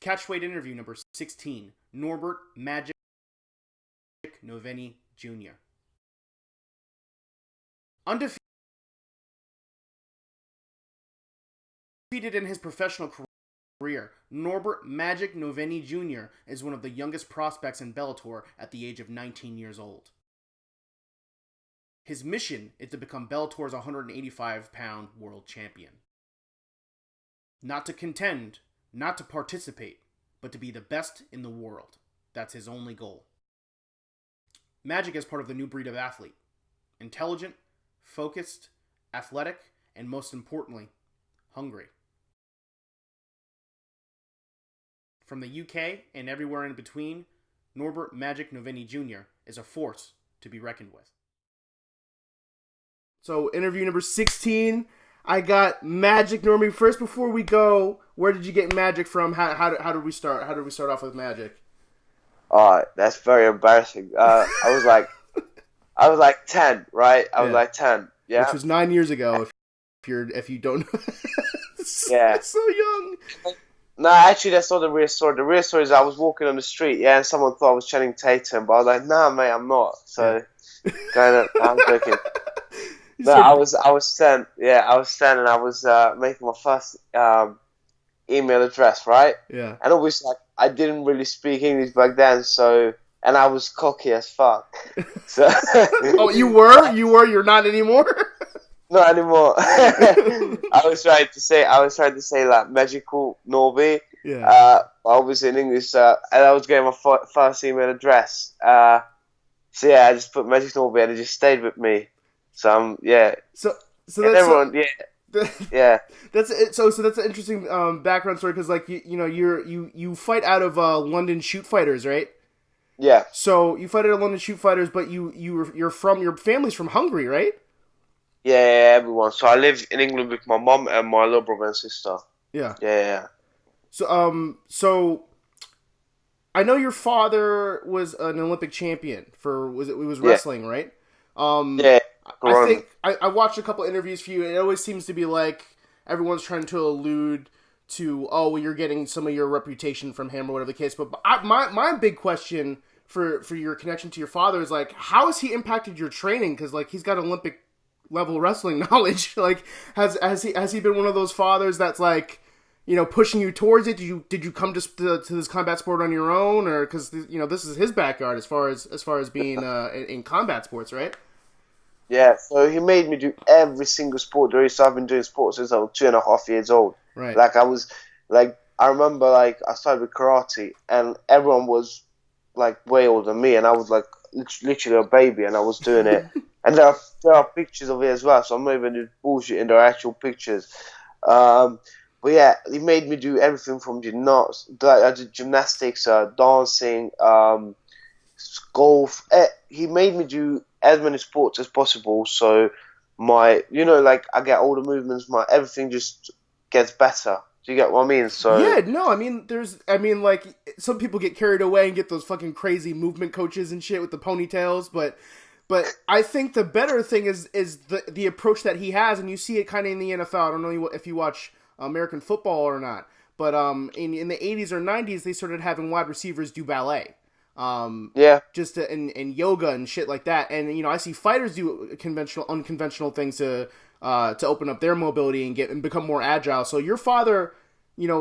Catchweight interview number 16. Norbert Magic Novenyi Jr. Undefeated in his professional career, Norbert Magic Novenyi Jr. is one of the youngest prospects in Bellator at the age of 19 years old. His mission is to become Bellator's 185-pound world champion. Not to contend, not to participate, but to be the best in the world. That's his only goal. Magic is part of the new breed of athlete. Intelligent, focused, athletic, and most importantly, hungry. From the UK and everywhere in between, Norbert Magic Novenyi Jr. is a force to be reckoned with. So, interview number 16, I got Magic Norbert. First, before we go, where did you get Magic from? How did we start? How did we start off with Magic? Oh, that's very embarrassing. I was like 10, right? I was like 10, yeah. Which was 9 years ago. If you don't know, yeah, so young. No, actually, that's not the real story. The real story is I was walking on the street, yeah, and someone thought I was Channing Tatum, but I was like, nah, mate, I'm not. So, kind of, I'm joking. No, I was 10. Yeah, I was 10, and I was making my first email address, right? Yeah. And obviously, like, I didn't really speak English back then, so, and I was cocky as fuck. So. Oh, you were? You're not anymore? Not anymore. I was trying to say like magical Norby. Yeah. I was in English, and I was getting my first email address. So yeah, I just put Magic Norby, and it just stayed with me. So yeah. So and that's everyone, yeah. That's it. So that's an interesting background story because like you fight out of London Shoot Fighters, right? Yeah. So you fight out of London Shoot Fighters, but your family's from Hungary, right? Yeah, everyone. So I live in England with my mum and my little brother and sister. Yeah. Yeah. So I know your father was an Olympic champion for it was wrestling, right? Yeah. I think I watched a couple interviews for you, and it always seems to be like everyone's trying to allude to, oh, well, you're getting some of your reputation from him or whatever the case. But my big question for your connection to your father is like, how has he impacted your training? Because like he's got Olympic level wrestling knowledge. Like has he been one of those fathers that's like, you know, pushing you towards it? Did you come to this combat sport on your own, or because this is his backyard as far as being in combat sports, right? Yeah, so he made me do every single sport there is. So I've been doing sports since I was 2.5 years old. Right. Like I remember like I started with karate, and everyone was like way older than me, and I was like literally a baby, and I was doing it. And there are pictures of it as well, so I'm not even doing bullshit. There are actual pictures. But yeah, he made me do everything from I did gymnastics, dancing, golf. He made me do as many sports as possible, so I get all the movements, everything just gets better. Do you get what I mean? So yeah, no, I mean, like some people get carried away and get those fucking crazy movement coaches and shit with the ponytails, but I think the better thing is the approach that he has, and you see it kind of in the NFL. I don't know if you watch American football or not, but in the 80s or 90s, they started having wide receivers do ballet. Just and yoga and shit like that. And I see fighters do unconventional things to open up their mobility and become more agile. So your father,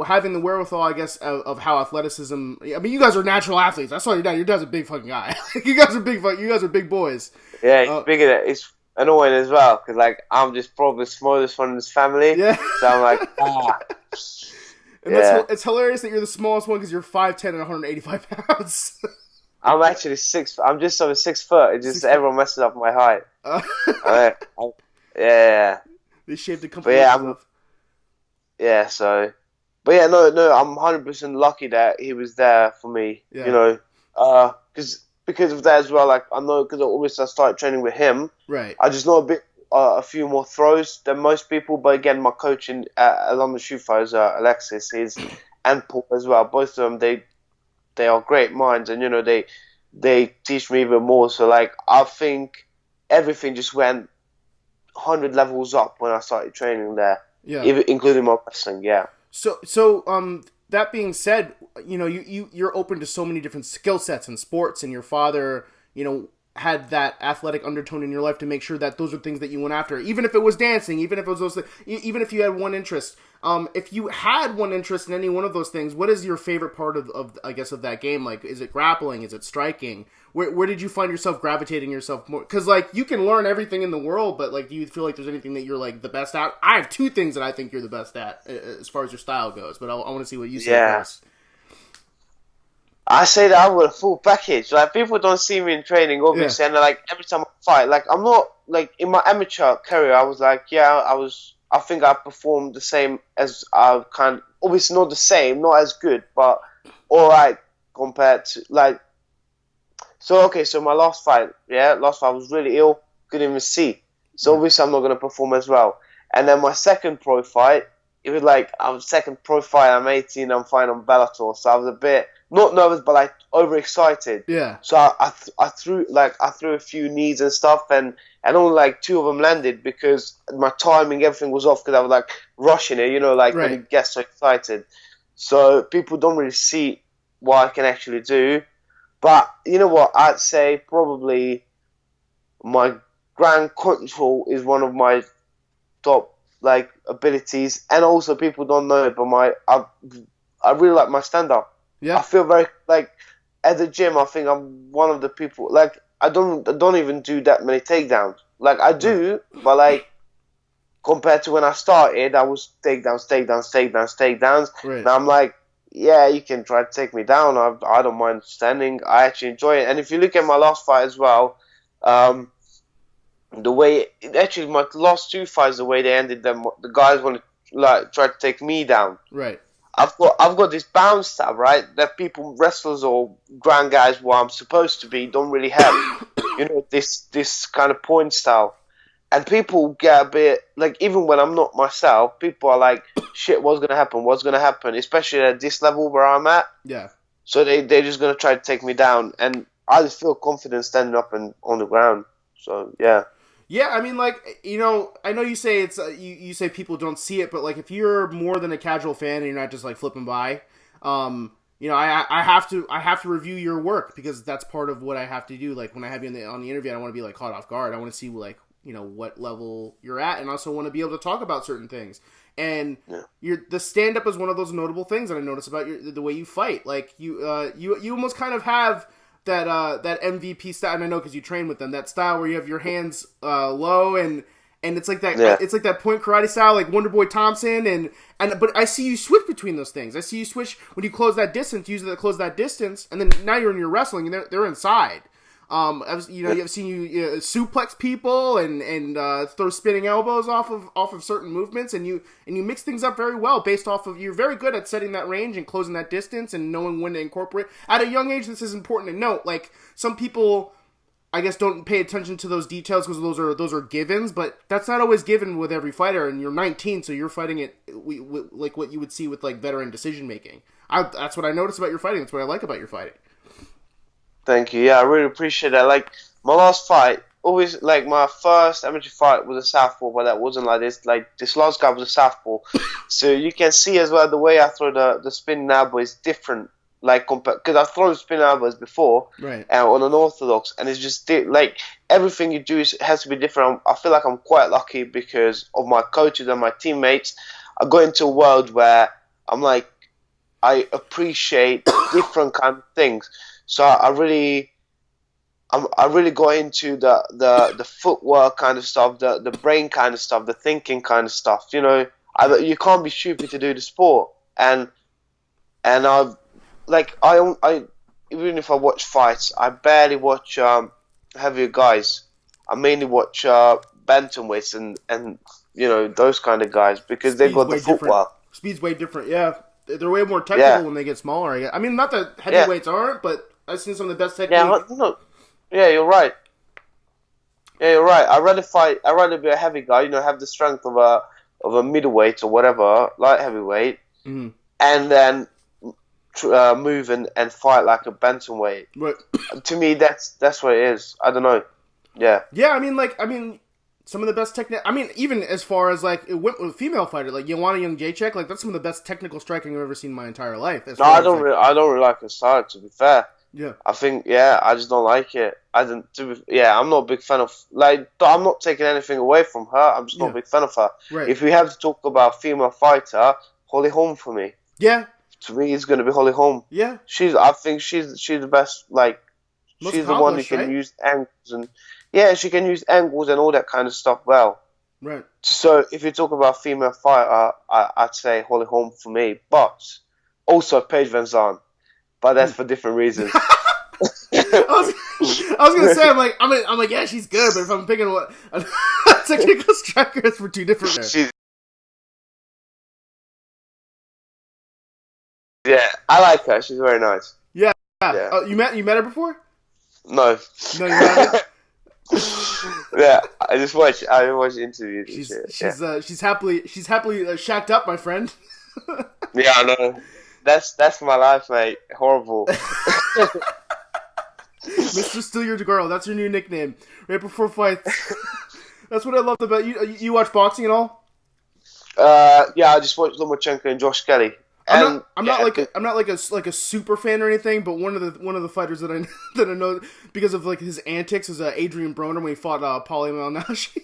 having the wherewithal, I guess, of how athleticism. I mean, you guys are natural athletes. I saw your dad. Your dad's a big fucking guy. You guys are big boys. Yeah, he's bigger. It's annoying as well because like I'm just probably the smallest one in his family. Yeah. So I'm like And it's hilarious that you're the smallest one because you're 5'10" and 185 pounds. I'm actually 6. I'm just over 6 foot. It's just everyone messes up my height. Yeah. They shaved a couple. Yeah. So, but yeah, no. I'm 100% lucky that he was there for me. Yeah. Because of that as well. Like I know because obviously I started training with him. Right. I just know a few more throws than most people. But again, my coach along the shoot fighters, Alexis, and Paul as well. Both of them, they are great minds, and they teach me even more. So like I think everything just went 100 levels up when I started training there. Yeah. Including my wrestling. Yeah. So that being said, you're open to so many different skill sets in sports, and your father, had that athletic undertone in your life to make sure that those are things that you went after, even if it was dancing, even if it was those, even if you had one interest. If you had one interest in any one of those things, what is your favorite part of I guess of that game? Like, is it grappling? Is it striking? Where did you find yourself gravitating yourself more? Because like you can learn everything in the world, but like, do you feel like there's anything that you're like the best at? I have two things that I think you're the best at as far as your style goes, but I want to see what you say first. I say that I'm a full package. Like, people don't see me in training, obviously, and like every time I fight, like I'm not like in my amateur career. I was like, I think I performed the same as obviously not the same, not as good, but all right compared to like. So my last fight I was really ill, couldn't even see. So obviously I'm not gonna perform as well. And then my second pro fight, it was like second pro fight. I'm 18. I'm fighting on Bellator, so I was a bit not nervous, but like overexcited. Yeah. So I threw a few knees and stuff, and only like 2 of them landed because my timing, everything was off because I was like rushing it, when you get so excited. So people don't really see what I can actually do. But you know what? I'd say probably my ground control is one of my top like abilities, and also people don't know it, but I really like my stand up. Yeah. I feel very like at the gym. I think I'm one of the people like I don't even do that many takedowns. Like I do, but like compared to when I started, I was takedowns. Right. Now I'm like, yeah, you can try to take me down. I don't mind standing. I actually enjoy it. And if you look at my last fight as well, the way my last 2 fights, the way they ended them, the guys want to like try to take me down. Right. I've got this bounce style, right? That people, wrestlers or ground guys, where I'm supposed to be, don't really have. This kind of point style, and people get a bit like, even when I'm not myself, people are like, "Shit, what's gonna happen? What's gonna happen?" Especially at this level where I'm at. Yeah. So they're just gonna try to take me down, and I just feel confident standing up and on the ground. So yeah. Yeah, I mean, like, I know you say it's you say people don't see it, but like if you're more than a casual fan and you're not just like flipping by, I have to review your work because that's part of what I have to do. Like when I have you on the interview, I don't want to be like caught off guard. I want to see like what level you're at, and also want to be able to talk about certain things. And the stand up is one of those notable things that I notice about the way you fight. Like you almost kind of have that MVP style, and I know because you train with them, that style where you have your hands low and it's like that it's like that point karate style, like Wonder Boy Thompson, but I see you switch between those things. I see you switch when you close that distance, use it to close that distance, and then now you're in your wrestling and they're inside. I've seen you suplex people and throw spinning elbows off of certain movements, and you mix things up very well based off of, you're very good at setting that range and closing that distance and knowing when to incorporate. At a young age, this is important to note. Like some people, I guess, don't pay attention to those details because those are givens, but that's not always given with every fighter. And you're 19, so you're fighting it like what you would see with like veteran decision making. That's what I notice about your fighting. That's what I like about your fighting. Thank you. Yeah, I really appreciate that. Like, my last fight, always, like, my first amateur fight was a southpaw, but that wasn't like this. Like, this last guy was a southpaw. So you can see as well the way I throw the spinning elbow is different. Like, because I've thrown spinning elbows before, right, on an orthodox, and it's just, like, everything you do has to be different. I feel like I'm quite lucky because of my coaches and my teammates. I got into a world where I'm like, I appreciate different kind of things. So I really got into the footwork kind of stuff, the brain kind of stuff, the thinking kind of stuff. You can't be stupid to do the sport. And I even if I watch fights, I barely watch heavier guys. I mainly watch bantamweights and those kind of guys because they've got the footwork. Speed's way different. Yeah, they're way more technical when they get smaller. I mean, not that heavyweights aren't, but I've seen some of the best technique. Yeah, you're right. I'd rather be a heavy guy, have the strength of a middleweight or whatever, light heavyweight, mm-hmm, and then move and fight like a bantamweight. Right. To me, that's what it is. I don't know. Yeah. Yeah, I mean, Some of the best technical. I mean, even as far as like it went with a female fighter, like Joanna Jędrzejczyk, like that's some of the best technical striking I've ever seen in my entire life. No, I don't. I don't really like her style. To be fair, Yeah. I think I just don't like it. I didn't. I'm not a big fan of I'm not taking anything away from her. I'm just not a big fan of her. Right. If we have to talk about female fighter, Holly Holm for me. Yeah. To me, it's going to be Holly Holm. Yeah. I think she's the best. Like, Most she's the one who can use angles and she can use angles and all that kind of stuff well. Right. So if you talk about female fighter, I'd say Holly Holm for me, but also Paige Van Zandt, but that's for different reasons. I was gonna say I'm like yeah, she's good, but if I'm picking what a technical striker, it's for two different. I like her. She's very nice. Yeah. Oh, you met her before? No. No, you haven't. I just watch interviews. She's happily shacked up, my friend. Yeah, I know. That's my life, mate. Horrible. Mr. Steal Your Girl, that's your new nickname. Right before fights. That's what I loved about you. You watch boxing at all? I just watched Lomachenko and Josh Kelly. I'm not like a super fan or anything, but one of the fighters that I know because of like his antics is Adrian Broner when he fought Paulie Malignaggi.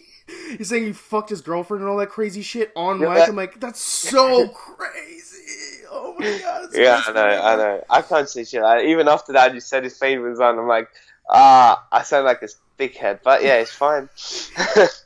He's saying he fucked his girlfriend and all that crazy shit on mic. I'm like, that's so crazy. Oh my god. I know. I can't say shit. Even after that, you said his fade was on. I'm like, I sound like a dickhead, but yeah, it's fine.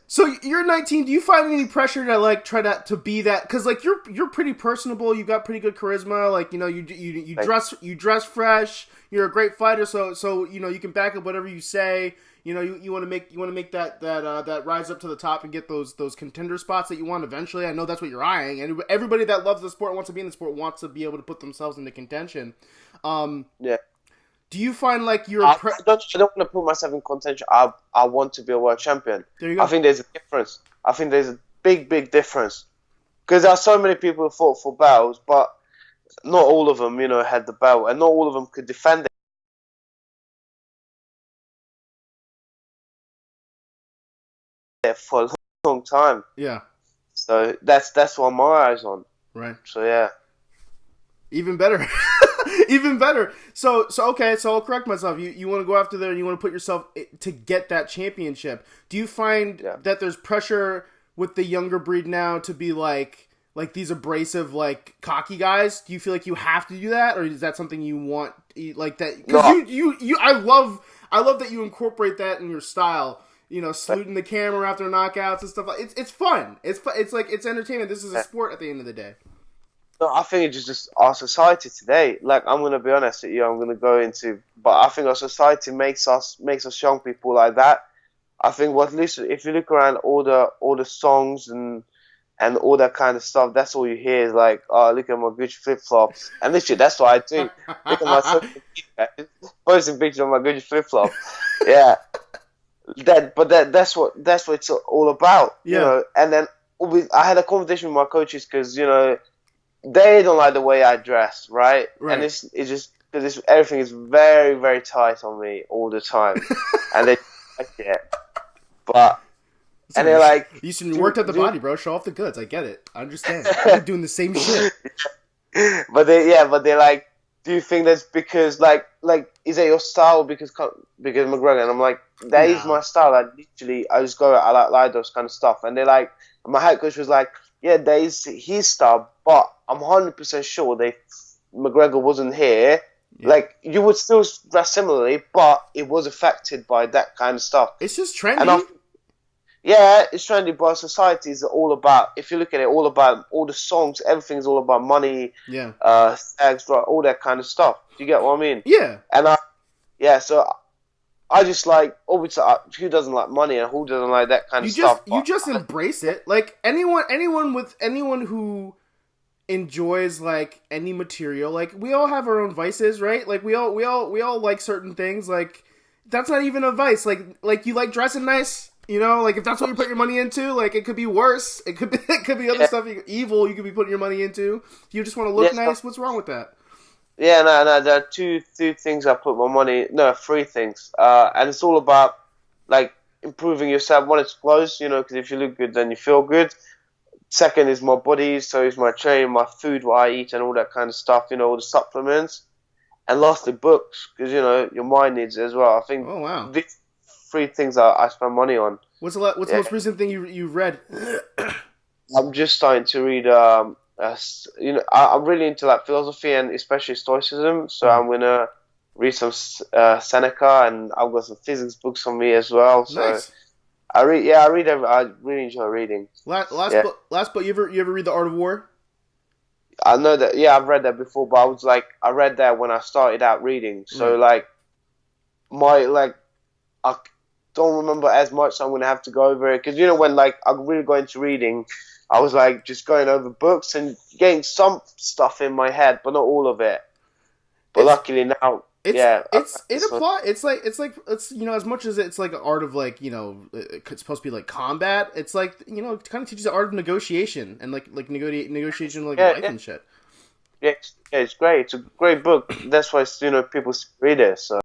So you're 19. Do you find any pressure to like try to be that? Because like you're pretty personable. You got pretty good charisma. Like you dress fresh. You're a great fighter. So you can back up whatever you say. You want to make that rise up to the top and get those contender spots that you want eventually. I know that's what you're eyeing, and everybody that loves the sport and wants to be in the sport wants to be able to put themselves into contention. Do you find like you're? I don't want to put myself in contention. I want to be a world champion. There you go. I think there's a difference. I think there's a big difference because there are so many people who fought for belts, but not all of them, had the belt, and not all of them could defend it for a long time. Yeah. So that's what my eyes on. Right. So yeah. Even better. Even better. So okay, so I'll correct myself. You want to go after there and you want to put yourself to get that championship. Do you find that there's pressure with the younger breed now to be like these abrasive, like cocky guys? Do you feel like you have to do that, or is that something you want like that? Because I love that you incorporate that in your style. Saluting the camera after knockouts and stuff like it's fun. It's like it's entertainment. This is a sport at the end of the day. No, I think it's just our society today. Like, I'm gonna be honest with you. I'm gonna go into, but I think our society makes us young people like that. I think if you look around all the songs and all that kind of stuff, that's all you hear is like, oh, look at my Gucci flip flops, and literally that's what I do. Look at my social media, posting pictures of my Gucci flip flop. Yeah, that's what it's all about. Yeah. And then I had a conversation with my coaches because they don't like the way I dress, right? And it's just because everything is very, very tight on me all the time, and they like it. But and they're like, you worked at the body, bro. Show off the goods. I get it. I understand. You're doing the same shit. But they're like, do you think that's because like is that your style because McGregor? And I'm like, that is my style. I just go, I like those kind of stuff. And they're like, my head coach was like, yeah, that is his style, but I'm 100% sure that if McGregor wasn't here, like, you would still dress similarly, but it was affected by that kind of stuff. It's just trendy. It's trendy, but society is all about, if you look at it, all about all the songs, everything's all about money, sex, drugs, all that kind of stuff. Do you get what I mean? Yeah. And so I just like, obviously, who doesn't like money and who doesn't like that kind of stuff? You just embrace it. Like, anyone who enjoys like any material, like, we all have our own vices, right? Like, we all like certain things. Like, that's not even a vice. Like you like dressing nice, like, if that's what you put your money into, like, it could be worse. It could be other stuff evil you could be putting your money into. You just want to look nice. What's wrong with that? Yeah, no, there are two things I put my money. No, three things. And it's all about, like, improving yourself. One, it's clothes, because if you look good, then you feel good. Second is my body, so is my training, my food, what I eat, and all that kind of stuff. All the supplements. And lastly, books, because your mind needs it as well. I think Oh wow. these three things I spend money on. What's the most recent thing you read? I'm just starting to read. I'm really into like philosophy and especially Stoicism. So I'm gonna read some Seneca, and I've got some physics books on me as well. So Nice. I read. Yeah, I read. I really enjoy reading. Last book. You ever read The Art of War? I know that. Yeah, I've read that before, but I read that when I started out reading. So I don't remember as much, so I'm gonna have to go over it because when I really go into reading, I was just going over books and getting some stuff in my head, but not all of it. But luckily now, it's as much as it's like an art of it's supposed to be like combat. It's it kind of teaches the art of negotiation and negotiation life and shit. Yeah, it's great. It's a great book. That's why people read it. So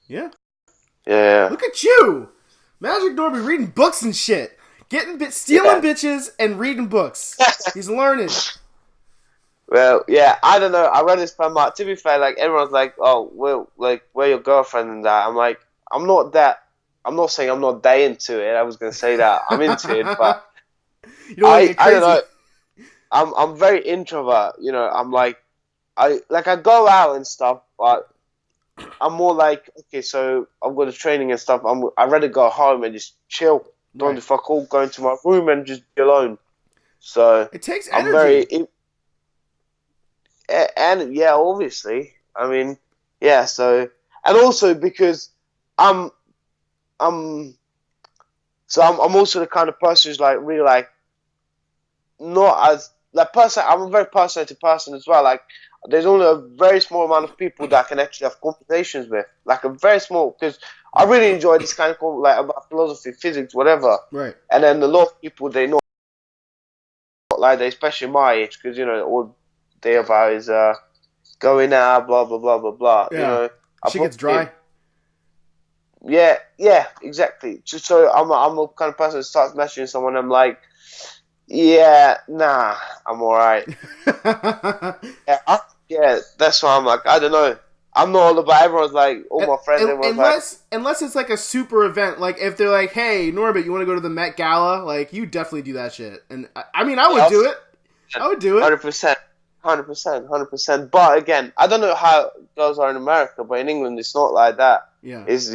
yeah. Look at you, Magic Norbert, reading books and shit, stealing bitches and reading books. He's learning. Well, yeah, I don't know. I read this by Mark. To be fair, everyone's like, "Oh, well, where your girlfriend and that?" I'm like, I'm not that. I'm not saying I'm not that into it. I was gonna say that I'm into it, but I don't know. I'm very introvert. I'm I go out and stuff, but I'm more okay. So I've got the training and stuff. I'd rather go home and just chill. Don't do fuck all. Go into my room and just be alone. So it takes energy. I'm very. And yeah, obviously, I mean, yeah. So, and also because I'm also the kind of person who's really not as person. I'm a very personality person as well. There's only a very small amount of people that I can actually have conversations with. A very small, because I really enjoy this kind of about philosophy, physics, whatever. Right. And then a lot of people they not like that, especially my age, because all they about is going out, blah blah blah blah blah. Yeah. Shit gets dry. Yeah, exactly. Just so I'm a kind of person that starts messaging someone. I'm like, yeah, nah, I'm alright. That's why I'm like, I don't know. I'm not all about. Everyone's all my friends. Unless it's a super event, if they're like, hey Norbert, you want to go to the Met Gala? You definitely do that shit. And I mean, I would do it. I would do it. 100%. 100%. But again, I don't know how girls are in America, but in England it's not like that. Yeah. It's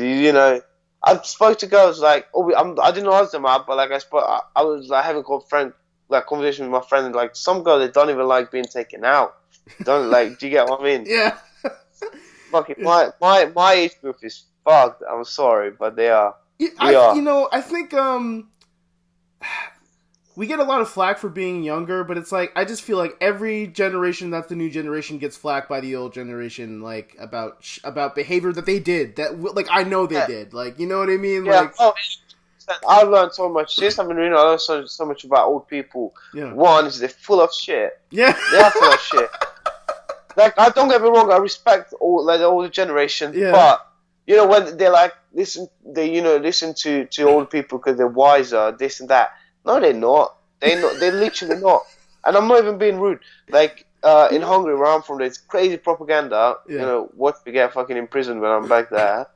I spoke to girls I didn't ask them out, but I was having a conversation with my friend, and some girls they don't even like being taken out. Don't do you get what I mean? Yeah. Fucking my age group is fucked. I'm sorry, but they are. I think we get a lot of flack for being younger, but it's I just feel every generation that's the new generation gets flack by the old generation, about behavior that they did that I know they did. You know what I mean? Yeah. I've learned so much. Since I've been reading, I learned so much about old people. Yeah. One is they're full of shit. Yeah. They are full of shit. I don't get me wrong. I respect all the older generation, but when they listen to old people because they're wiser, this and that. No, they're not. They're literally not. And I'm not even being rude. In Hungary, where I'm from, there's crazy propaganda. Yeah. What we get fucking imprisoned when I'm back there.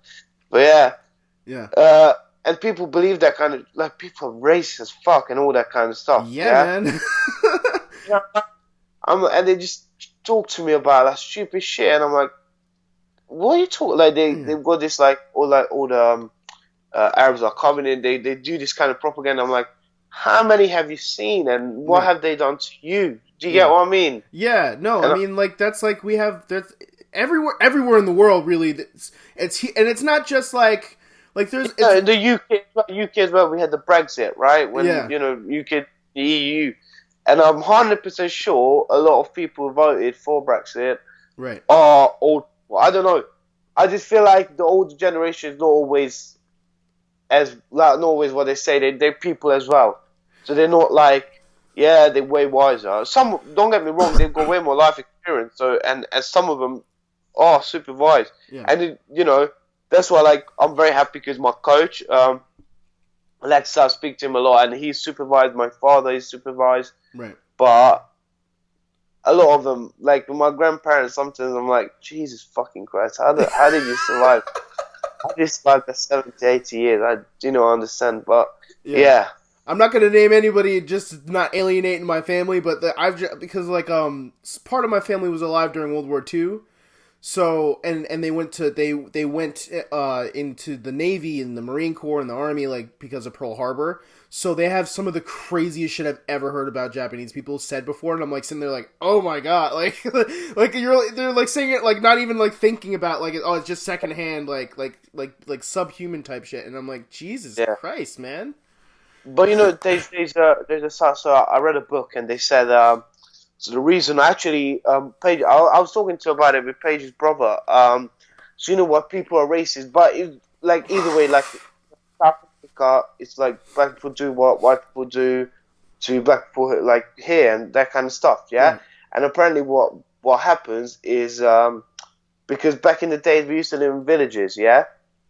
But yeah. And people believe that kind of people are racist as fuck and all that kind of stuff. Yeah, man. And they just talk to me about that stupid shit, and I'm like, what are you talking? They've got this all the Arabs are coming in. They do this kind of propaganda. I'm like, how many have you seen, and what have they done to you? Do you get what I mean? Yeah, no, I mean that's we have that's everywhere in the world really. It's not just there's in the UK as well. We had the Brexit, right? When UK, the EU, and I'm 100% sure a lot of people who voted for Brexit, right, are old. Well, I don't know. I just feel like the older generation is not always not always what they say. They're people as well, so they're not they're way wiser. Some, don't get me wrong, they've got way more life experience. So and some of them supervised. Yeah. And that's why like I'm very happy because my coach, Alex, I speak to him a lot, and he supervised my father. He supervised, Right. but a lot of them, like my grandparents, sometimes I'm like, Jesus fucking Christ, how did you survive? How did you survive the 70, 80 years? I understand, but yeah. I'm not gonna name anybody, just not alienating my family, but because like part of my family was alive during World War II, so and they went into the Navy and the Marine Corps and the Army, like because of Pearl Harbor. So they have some of the craziest shit I've ever heard about Japanese people said before, and I'm like sitting there like, oh my god, like they're like saying it like not even like thinking about like it's just secondhand like subhuman type shit, and I'm like, Jesus Christ, man. But so I read a book and they said so the reason actually Paige, I was talking to about it with Paige's brother. So what, people are racist, but like either way, like South Africa, it's like black people do what white people do to black people like here and that kind of stuff, yeah. Right. And apparently what happens is because back in the days we used to live in villages, yeah.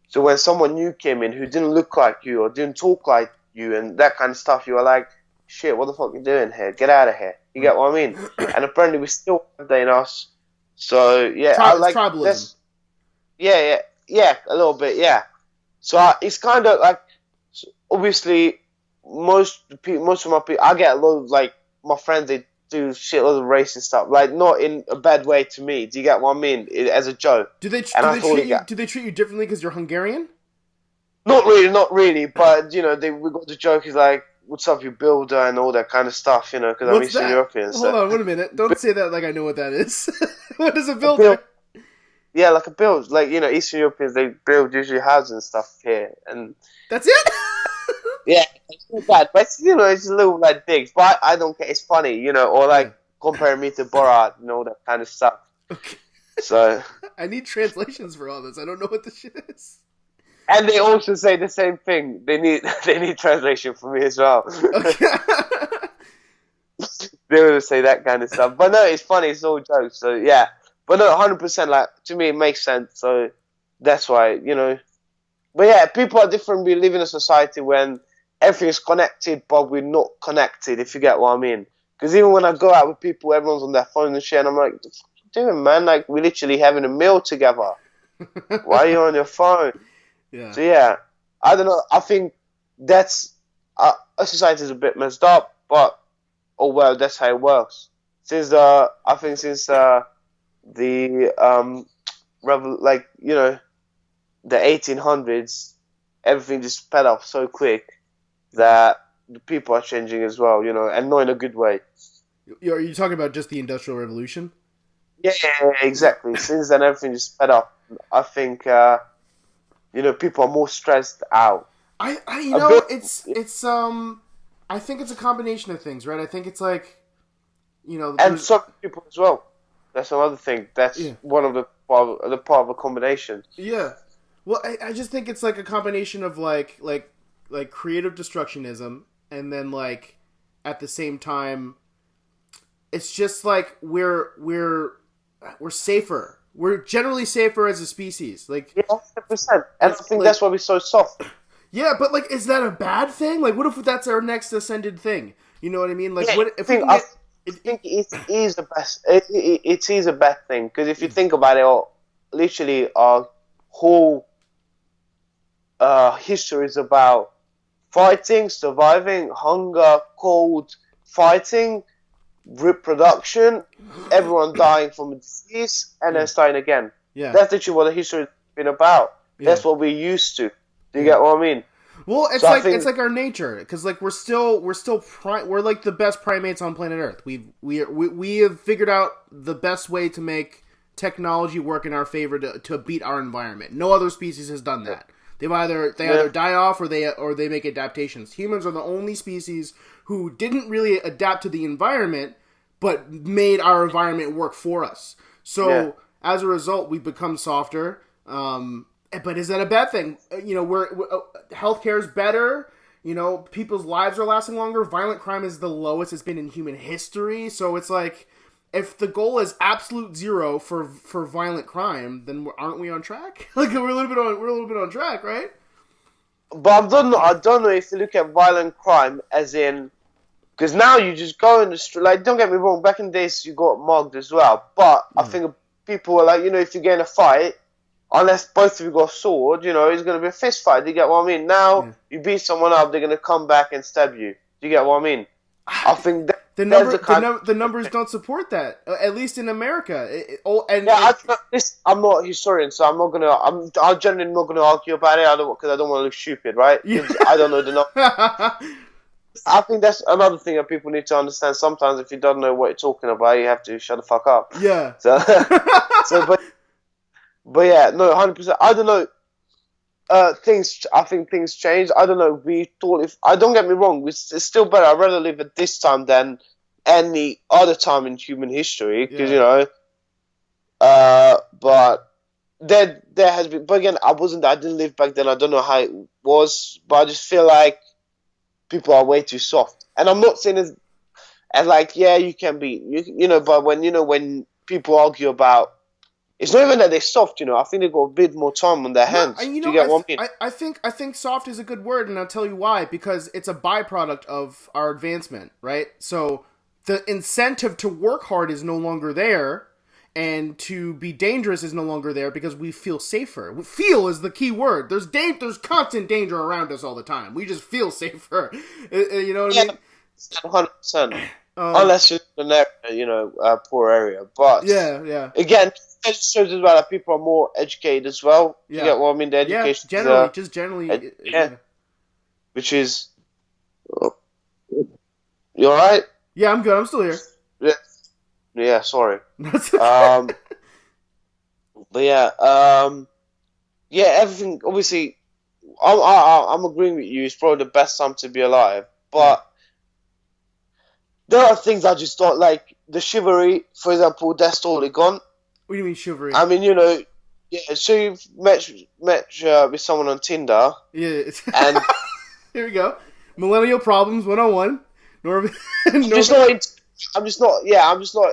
So when someone new came in who didn't look like you or didn't talk like you and that kind of stuff, you were like, shit, what the fuck you doing here? Get out of here. You get what I mean? And apparently we still have that in us. So yeah, I like tribalism. Yeah, a little bit, yeah. So it's kind of like, obviously, most of my people, I get a lot of like my friends, they do shitloads of racist stuff, like not in a bad way to me. Do you get what I mean? As a joke. Do they treat you differently because you're Hungarian? Not really, but we got the joke is like, what's up, you builder, and all that kind of stuff, because I'm Eastern European. Hold on, wait a minute. Don't say that like I know what that is. What is a builder? Yeah, like a build. Like, Eastern Europeans, they build usually houses and stuff here. And that's it? Yeah, it's not bad. But, it's a little like digs. But I don't care. It's funny, or like comparing me to Borat and all that kind of stuff. Okay. So I need translations for all this. I don't know what this shit is. And they also say the same thing. They need translation for me as well. Okay. They will say that kind of stuff. But no, it's funny. It's all jokes. So yeah. But no, 100%. Like, to me, it makes sense. So that's why, But yeah, people are different. We live in a society when everything's connected, but we're not connected. If you get what I mean. Because even when I go out with people, everyone's on their phone and shit, and I'm like, what are you doing, man? Like, we're literally having a meal together. Why are you on your phone? Yeah. So yeah, I don't know. I think that's our society is a bit messed up, but oh well, that's how it works. Since the 1800s, everything just sped up so quick that the people are changing as well, and not in a good way. Are you talking about just the Industrial Revolution? Yeah, exactly. Since then, everything just sped up. I think. People are more stressed out. I think it's a combination of things, right? I think it's like, and some people as well. That's another thing. That's one of the part of a combination. Yeah. Well, I just think it's like a combination of like creative destructionism, and then like at the same time, it's just like we're safer. We're generally safer as a species. Like, yeah, 100%. And I think that's why we're so soft. Yeah, but like, is that a bad thing? Like, what if that's our next ascended thing? You know what I mean? Like, yeah, what if I think it is the best. It is a bad thing because if you think about it, literally our whole history is about fighting, surviving, hunger, cold, fighting, reproduction, everyone dying from a disease, and then starting again. Yeah, that's literally what the history has been about. Yeah. That's what we're used to. Do you get what I mean? Well, it's it's like our nature, because like we're like the best primates on planet Earth. We have figured out the best way to make technology work in our favor to beat our environment. No other species has done that. They either die off or they make adaptations. Humans are the only species who didn't really adapt to the environment, but made our environment work for us. So as a result, we've become softer. But is that a bad thing? Healthcare is better. People's lives are lasting longer. Violent crime is the lowest it's been in human history. So it's like, if the goal is absolute zero for violent crime, then aren't we on track? Like we're a little bit on track, right? But I don't know if you look at violent crime as in, because now you just go in the street. Like, don't get me wrong, back in the days you got mugged as well. But I think people are like, if you get in a fight, unless both of you got a sword, it's going to be a fist fight. Do you get what I mean? Now you beat someone up, they're going to come back and stab you. Do you get what I mean? I think that the numbers don't support that, at least in America. I'm not a historian, so I'm generally not gonna argue about it. Because I don't want to look stupid, right? Yeah. I don't know the numbers. I think that's another thing that people need to understand. Sometimes, if you don't know what you're talking about, you have to shut the fuck up. Yeah. But yeah, no, 100%. I don't know. I think things changed. I don't know. We thought don't get me wrong, it's still better. I'd rather live at this time than any other time in human history, because but there has been. But again, I didn't live back then. I don't know how it was, but I just feel like people are way too soft. And I'm not saying as like, yeah, you can be, but when people argue about. It's not even that they're soft, I think they've got a bit more time on their hands. Do you get what I mean? I think soft is a good word, and I'll tell you why. Because it's a byproduct of our advancement, right? So the incentive to work hard is no longer there, and to be dangerous is no longer there because we feel safer. Feel is the key word. There's constant danger around us all the time. We just feel safer. You know what I mean? 100%. Unless you're in an area, a poor area. But yeah. Again, it shows as well that people are more educated as well. You get what I mean? The education, generally, which is, you all right? Yeah, I'm good. I'm still here. Yeah. Sorry. Okay. But everything. Obviously, I'm agreeing with you. It's probably the best time to be alive, but. There are things I just thought, like the chivalry, for example, that's totally gone. What do you mean chivalry? I mean, so you've met with someone on Tinder. Yeah. And here we go. Millennial Problems 101. I'm just not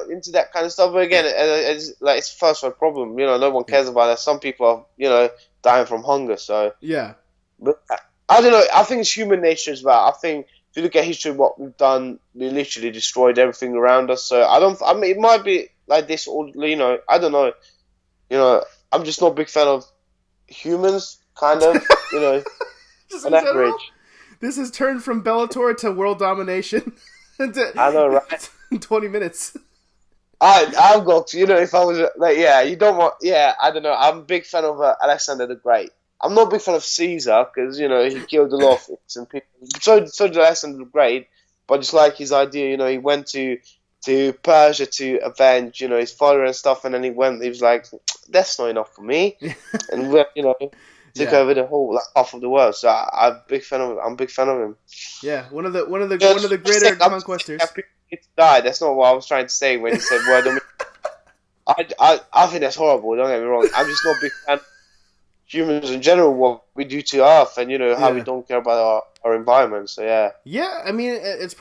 into that kind of stuff. But again, it's a first world problem. No one cares about that. Some people are, dying from hunger. So yeah. But I don't know. I think it's human nature as well. I think. If you look at history, what we've done, we literally destroyed everything around us. So it might be like this, or I don't know. I'm just not a big fan of humans, kind of, just on average. This has turned from Bellator to world domination. I know, right? 20 minutes. I've got, if I was like, I don't know. I'm a big fan of Alexander the Great. I'm not a big fan of Caesar because, he killed a lot of innocent people. So did Alexander the Great, but I just like his idea. He went to Persia to avenge, his father and stuff, and then he was like, that's not enough for me, and took over the whole half of the world. So I'm a big fan of him. Yeah, one of the greater conquestors. People need to die. That's not what I was trying to say when he said, "Well, I think that's horrible." Don't get me wrong. I'm just not a big fan. Humans in general, what we do to Earth, and how we don't care about our environment. So yeah. I mean, it's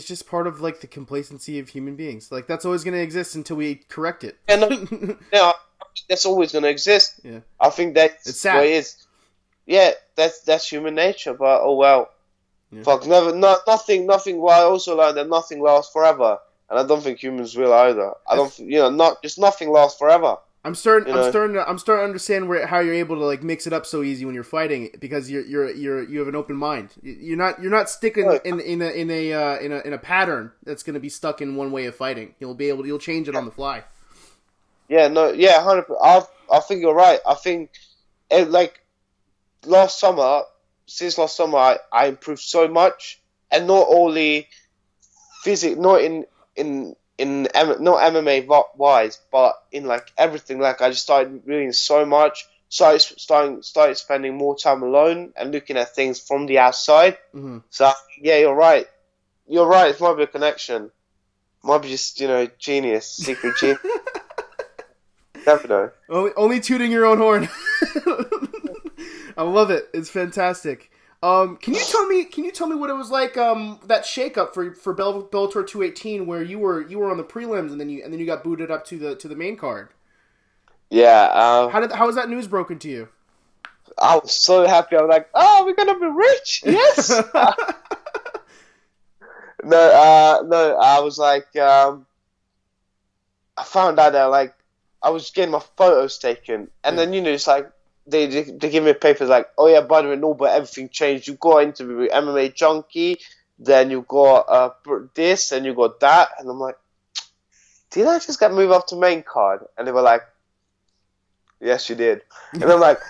just part of like the complacency of human beings. Like that's always going to exist until we correct it. No, that's always going to exist. Yeah, I think that's it's sad. What it is. Yeah, that's human nature. But oh well, fuck, nothing. Well, I also learned that nothing lasts forever, and I don't think humans will either. I don't, just nothing lasts forever. I'm starting to understand how you're able to like mix it up so easy when you're fighting because you have an open mind. You're not sticking in a pattern that's going to be stuck in one way of fighting. You'll change it on the fly. Yeah, 100%. I think you're right. I think like since last summer, I improved so much, and not only not MMA wise, but in like everything. Like I just started reading so much. Started spending more time alone and looking at things from the outside. Mm-hmm. So yeah, you're right. It might be a connection. Might be just genius, secret genius. Never know. Only tooting your own horn. I love it. It's fantastic. Can you tell me what it was like? That shakeup for Bellator 218, where you were on the prelims and then you got booted up to the main card. Yeah. How was that news broken to you? I was so happy. I was like, "Oh, we're gonna be rich! Yes!" No. I was like, I found out that like I was getting my photos taken, and Yeah. then it's like they give me papers like, "Oh yeah, by the way, no, but everything changed. You got into the MMA junkie, then you got this, and you got that," and I'm like, "Did I just get moved up to main card?" And they were like, "Yes, you did," and I'm like.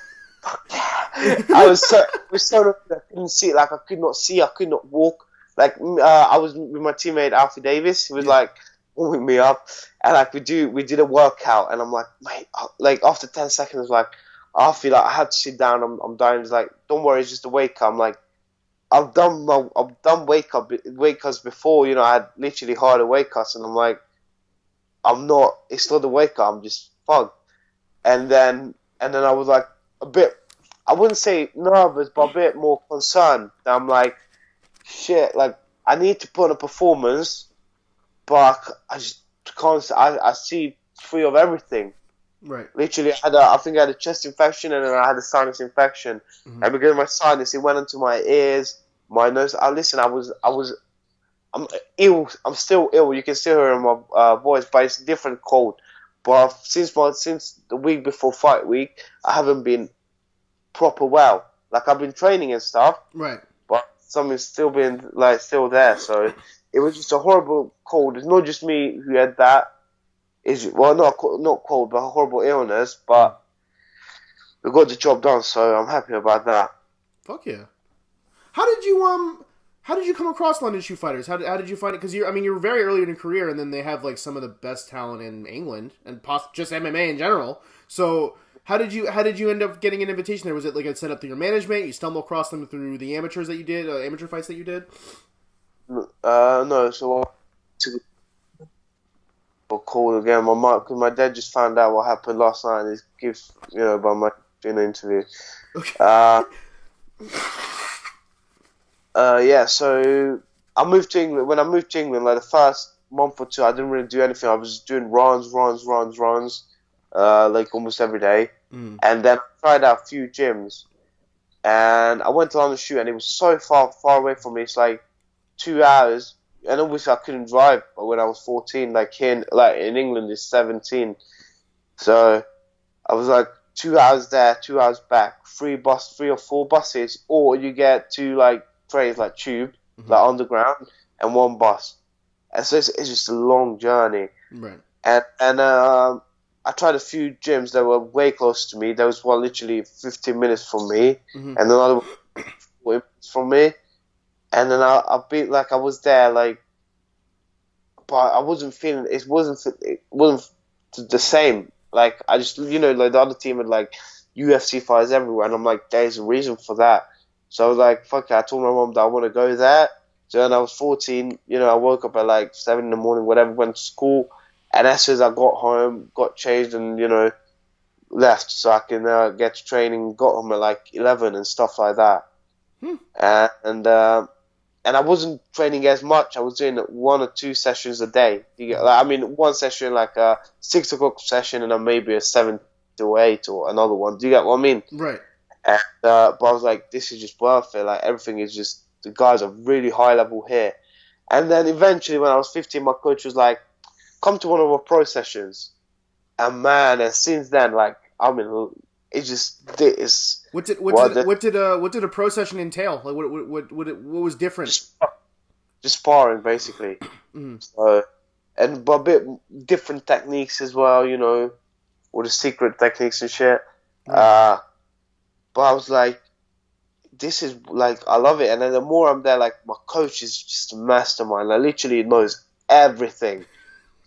Fuck yeah. I was so I couldn't see, like I could not see, I could not walk. Like I was with my teammate Alfie Davis. He was Yeah. like warming me up, and like we did a workout, and I'm like, mate, like after 10 seconds, like Alfie, like I had to sit down. I'm dying. He's like, don't worry, it's just a wake up. I'm like, I've done wake ups before. I had literally harder wake ups, and I'm like, I'm not. It's not the wake up. I'm just fucked. And then I was like a bit, I wouldn't say nervous, but a bit more concerned. I'm like, shit, like I need to put on a performance, but I just can't. I see free of everything. Right. Literally, I think I had a chest infection and then I had a sinus infection. Mm-hmm. And because of my sinus, it went into my ears, my nose. I'm ill. I'm still ill. You can still hear it in my voice, but it's a different cold. But since the week before fight week, I haven't been proper well. Like I've been training and stuff, Right. but something's still been still there. So it was just a horrible cold. It's not just me who had that. Not cold, but a horrible illness. But we got the job done, so I'm happy about that. Fuck yeah. How did you come across London Shoe Fighters? How did you find it? Because you're very early in your career, and then they have like some of the best talent in England and just MMA in general. So how did you end up getting an invitation there? Was it like a set up through your management? You stumbled across them through the amateurs that you did, amateur fights that you did? No. So I took a call again. Because my dad just found out what happened last night. And he gives by my doing an interview. Okay. Yeah, so I moved to England. When I moved to England, like the first month or two, I didn't really do anything. I was just doing runs, like almost every day. Mm. And then I tried out a few gyms, and I went to London Shoe, and it was so far away from me. It's like 2 hours, and obviously I couldn't drive when I was 14. Like in England, it's 17. So I was like 2 hours there, 2 hours back, 3 or 4 buses, or you get to like trains like tube, like underground, and 1 bus. And so it's just a long journey. Right. And I tried a few gyms that were way close to me. There was one literally 15 minutes from me, and another one 40 minutes from me. And then I was there, like, but I wasn't feeling. It wasn't the same. Like I just, like the other team had like UFC fighters everywhere, and I'm like, there's a reason for that. So I was like, fuck it. I told my mom that I want to go there. So then I was 14, I woke up at like 7 in the morning, whatever, went to school. And as soon as I got home, got changed and, left so I can get to training, got home at like 11 and stuff like that. And I wasn't training as much. I was doing 1 or 2 sessions a day. One session, like a 6 o'clock session, and then maybe a 7 to 8 or another one. Do you get what I mean? Right. And, but I was like, this is just worth it. Like everything is just, the guys are really high level here. And then eventually, when I was 15, my coach was like, come to one of our pro sessions. And man, and since then, like, it's just this. What did a pro session entail? Like, what was different? Just sparring, basically. So, but a bit different techniques as well, all the secret techniques and shit. But I was like, this is like, I love it. And then the more I'm there, like, my coach is just a mastermind. Like, literally knows everything.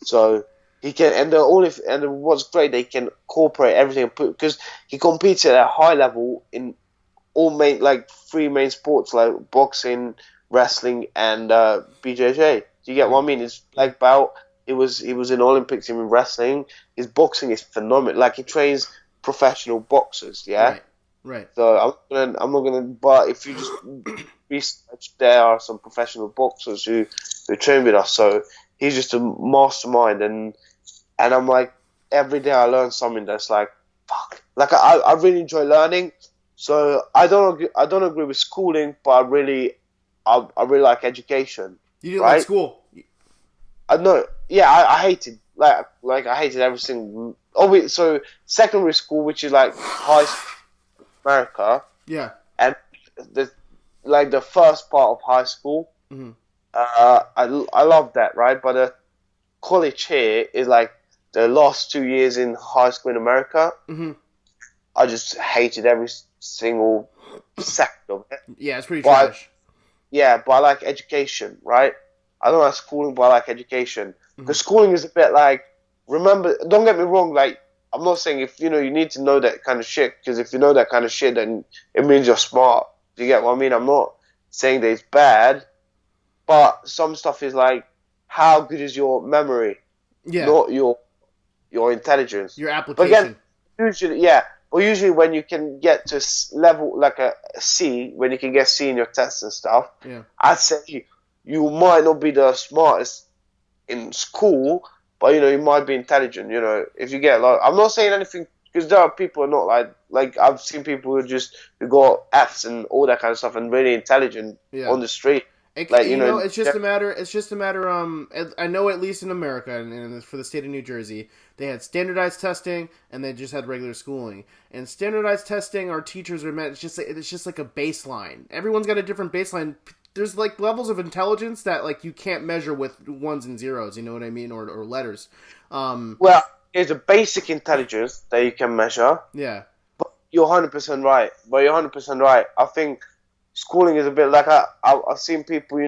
So he can, and what's great, they can incorporate everything because he competes at a high level in all 3 main sports like boxing, wrestling, and BJJ. Do you get what I mean? His black belt. He was in Olympics in wrestling. His boxing is phenomenal. Like he trains professional boxers. Yeah. Right. Right. So I'm not gonna. But if you just research, there are some professional boxers who train with us. So he's just a mastermind, and I'm like, every day I learn something that's like, fuck. Like I really enjoy learning. So I don't agree with schooling, but I really like education, You didn't like right? school. I know. Yeah, I hated I hated every single. Oh wait, so secondary school, which is like high school in America, Yeah. and the like the first part of high school. Mm-hmm. I love that, right? But the college here is like the last 2 years in high school in America. Mm-hmm. I just hated every single second of it. Yeah, it's pretty But trash. but I like education, right? I don't like schooling, but I like education. Mm-hmm. Because schooling is a bit like, remember, don't get me wrong, like, I'm not saying if, you need to know that kind of shit, because if you know that kind of shit, then it means you're smart. Do you get what I mean? I'm not saying that it's bad, but some stuff is like, how good is your memory, Yeah. not your intelligence. Your But again, application. usually, yeah. But usually when you can get to level, like a C, when you can get C in your tests and stuff, Yeah. I'd say you might not be the smartest in school, but you might be intelligent. If you get like, I'm not saying anything because there are people who are not like I've seen people who got Fs and all that kind of stuff and really intelligent Yeah. on the street. It, Like it's just a matter. It's just a matter. I know at least in America and for the state of New Jersey, they had standardized testing and they just had regular schooling. And standardized testing, our teachers are meant. It's just like a baseline. Everyone's got a different baseline. There's like levels of intelligence that like you can't measure with ones and zeros. You know what I mean, or letters. Well, there's a basic intelligence that you can measure. Yeah. But you're 100% right. I think schooling is a bit like I've seen people who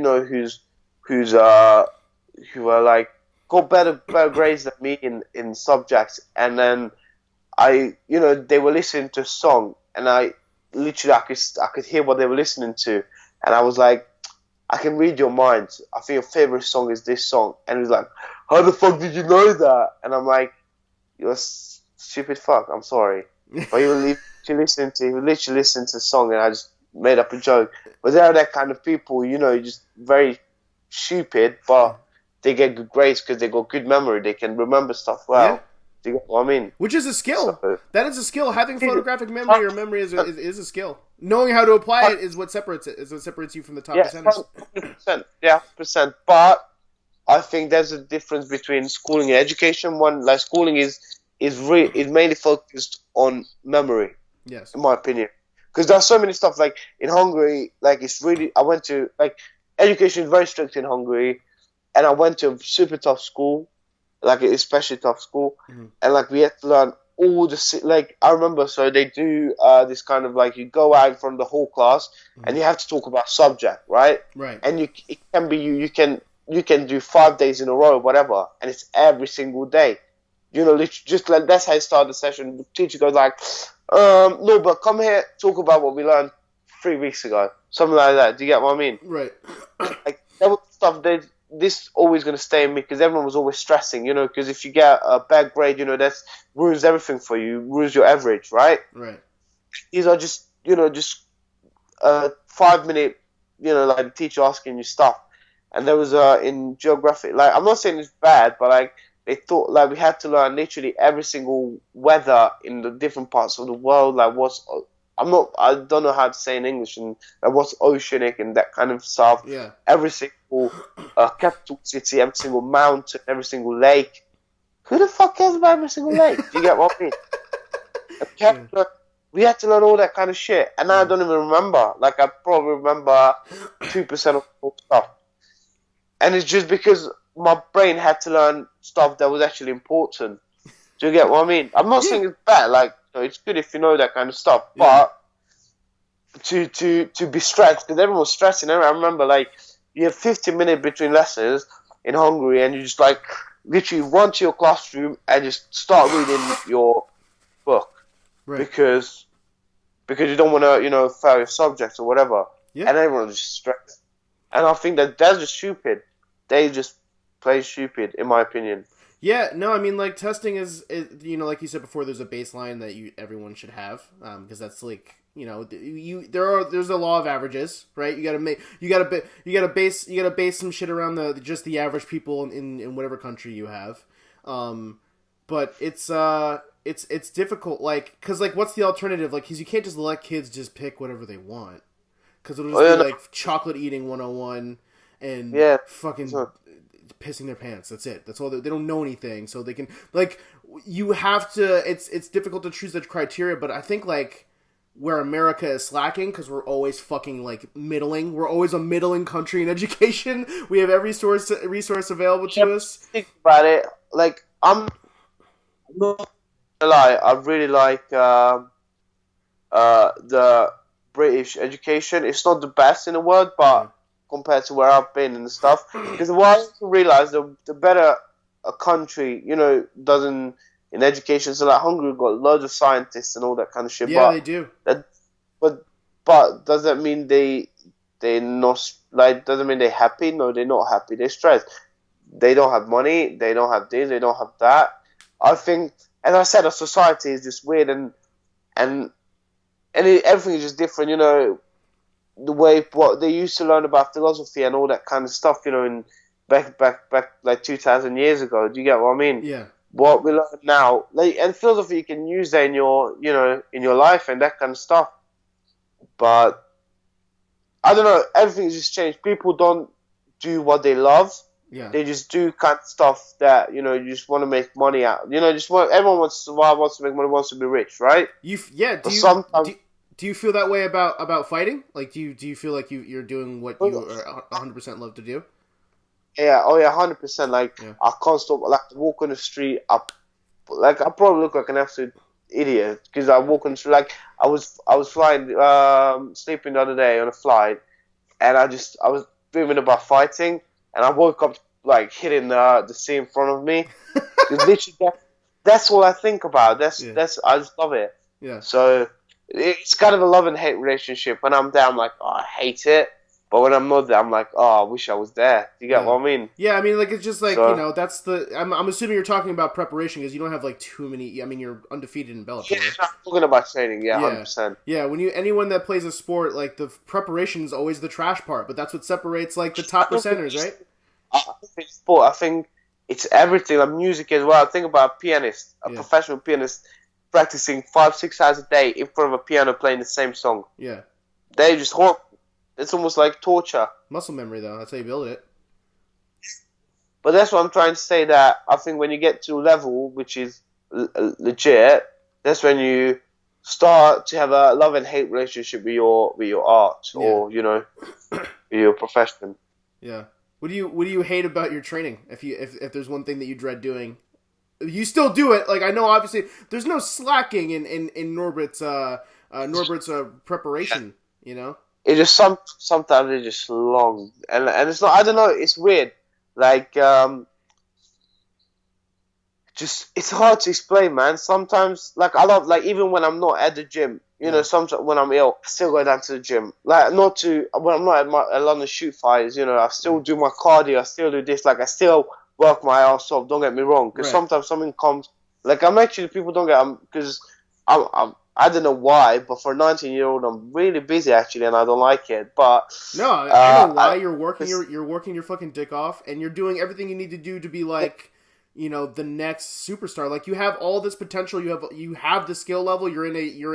are like got better grades than me in subjects, and then they were listening to a song, and I could hear what they were listening to, and I was like, I can read your mind. I think your favorite song is this song, and he's like, how the fuck did you know that? And I'm like, you're a stupid fuck. I'm sorry, but you literally listen to the song, and I just made up a joke. But there are that kind of people, just very stupid, but they get good grades because they got good memory. They can remember stuff well. Yeah. Do you get what I mean? Which is a skill. So, that is a skill. Having photographic memory or memory is a skill. Knowing how to apply it is what separates it. Is what separates you from the top percenters. 100%. Yeah, 100%. But I think there's a difference between schooling and education. One, like schooling is mainly focused on memory. Yes. In my opinion. Because there's so many stuff like in Hungary, like it's really, I went to, like, education is very strict in Hungary, and I went to a super tough school, like an especially tough school, and like we had to learn all the, like, I remember, so they do this kind of like, you go out from the whole class, and you have to talk about subject, right? Right. And it can be, you can do 5 days in a row, whatever, and it's every single day. Literally, just like, that's how you start the session. The teacher goes like, no, but come here, talk about what we learned 3 weeks ago. Something like that. Do you get what I mean? Right. Like, that was stuff that this always going to stay in me because everyone was always stressing, because if you get a bad grade, that's ruins everything for you, ruins your average, right? Right. These are just, just 5 minute, like the teacher asking you stuff. And there was in geography, like, I'm not saying it's bad, but like, they thought like we had to learn literally every single weather in the different parts of the world. Like I don't know how to say in English, and like what's oceanic and that kind of stuff. Yeah. Every single capital city, every single mountain, every single lake. Who the fuck cares about every single lake? Do you get what I mean? We had to learn all that kind of shit, and now I don't even remember. Like I probably remember 2% of all stuff, and it's just because my brain had to learn stuff that was actually important. Do you get what I mean? I'm not saying it's bad. Like, it's good if you know that kind of stuff, but to be stressed, because everyone was stressing. I remember, like, you have 15 minutes between lessons in Hungary, and you just like literally run to your classroom and just start reading your book, Right. because you don't want to fail your subjects or whatever. Yeah. And everyone's just stressed, and I think that's just stupid. They just play stupid, in my opinion. Yeah, no, I mean, like, testing is like you said before, there's a baseline that everyone should have, because that's, like, there's a law of averages, right? You gotta base some shit around just the average people in whatever country you have. But it's difficult, like, because, like, what's the alternative? Like, because you can't just let kids just pick whatever they want, because it'll just be like chocolate eating 101 and fucking pissing their pants. That's it. That's all. They don't know anything, so they can, like, you have to. It's difficult to choose the criteria, but I think, like, where America is slacking, because we're always fucking, like, middling. We're always a middling country in education. We have every resource available to us. Think about it. Like, I'm not gonna lie. I really like the British education. It's not the best in the world, but compared to where I've been and stuff, because what I realize, the better a country, doesn't in education. So, like, Hungary got loads of scientists and all that kind of shit. Yeah, they do. But does that mean they're not, like, doesn't mean they're happy? No, they're not happy. They're stressed. They don't have money. They don't have this. They don't have that. I think, as I said, our society is just weird, and everything is just different. The way what they used to learn about philosophy and all that kind of stuff. In back like 2,000 years ago. Do you get what I mean? Yeah. What we learn now, like, and philosophy, you can use that in your in your life and that kind of stuff. But I don't know. Everything's just changed. People don't do what they love. Yeah. They just do kind of stuff that, you just want to make money out. Everyone wants to survive, wants to make money, wants to be rich, right? Do you feel that way about fighting? Like, do you feel like you're doing what you 100% love to do? Yeah, 100%. Like, I can't stop. Like, walk on the street, I probably look like an absolute idiot because I walk on the street. Like, I was flying, sleeping the other day on a flight, and I was dreaming about fighting. And I woke up, like, hitting the sea in front of me. Literally, that's all I think about. I just love it. Yeah. So it's kind of a love and hate relationship. When I'm there, I'm like, oh, I hate it. But when I'm not there, I'm like, oh, I wish I was there. Do you get what I mean? Yeah, I mean, like, it's just like, that's I'm assuming you're talking about preparation because you don't have, like, too many. I mean, you're undefeated in Bellator. Yeah, I'm talking about training. Yeah, 100%. Yeah, anyone that plays a sport, like, the preparation is always the trash part, but that's what separates, like, the top percenters, right? I think sport. I think it's everything. Like music as well. Think about a pianist, a professional pianist, practicing 5-6 hours a day in front of a piano playing the same song. Yeah, they just horrible. It's almost like torture. Muscle memory, though. That's how you build it. But that's what I'm trying to say. That I think when you get to a level which is legit, that's when you start to have a love and hate relationship with your art or with your profession. Yeah. What do you hate about your training? If there's one thing that you dread doing, you still do it. Like, I know, obviously, there's no slacking in Norbert's preparation. It just sometimes it's just long, and it's not. I don't know. It's weird. Like, just it's hard to explain, man. Sometimes, like, I love, like, even when I'm not at the gym. Sometimes when I'm ill, I still go down to the gym. Like, when I'm not at London shoot fights, I still do my cardio. I still do this. Like, I still work my ass off. Don't get me wrong. Because sometimes something comes. Like, I'm actually, people don't get, because I don't know why, but for a 19-year-old, I'm really busy actually, and I don't like it. But no, I know why. You're working your fucking dick off, and you're doing everything you need to do to be like, the next superstar. Like, you have all this potential. You have the skill level. You're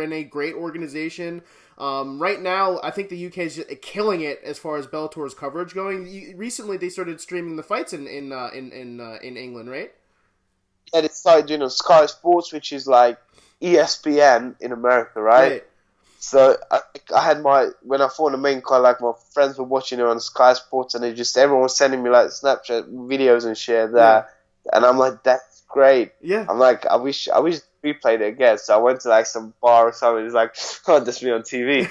in a great organization. Right now, I think the UK is just killing it as far as Bellator's coverage going. Recently, they started streaming the fights in England, right? Yeah, they started doing on Sky Sports, which is like ESPN in America, right? So I had when I phoned the main call, like, my friends were watching it on Sky Sports, and everyone was sending me, like, Snapchat videos and shit that. And I'm like, that's great. Yeah. I'm like, I wish we played it again. So I went to, like, some bar or something. It's like, oh, that's me on TV.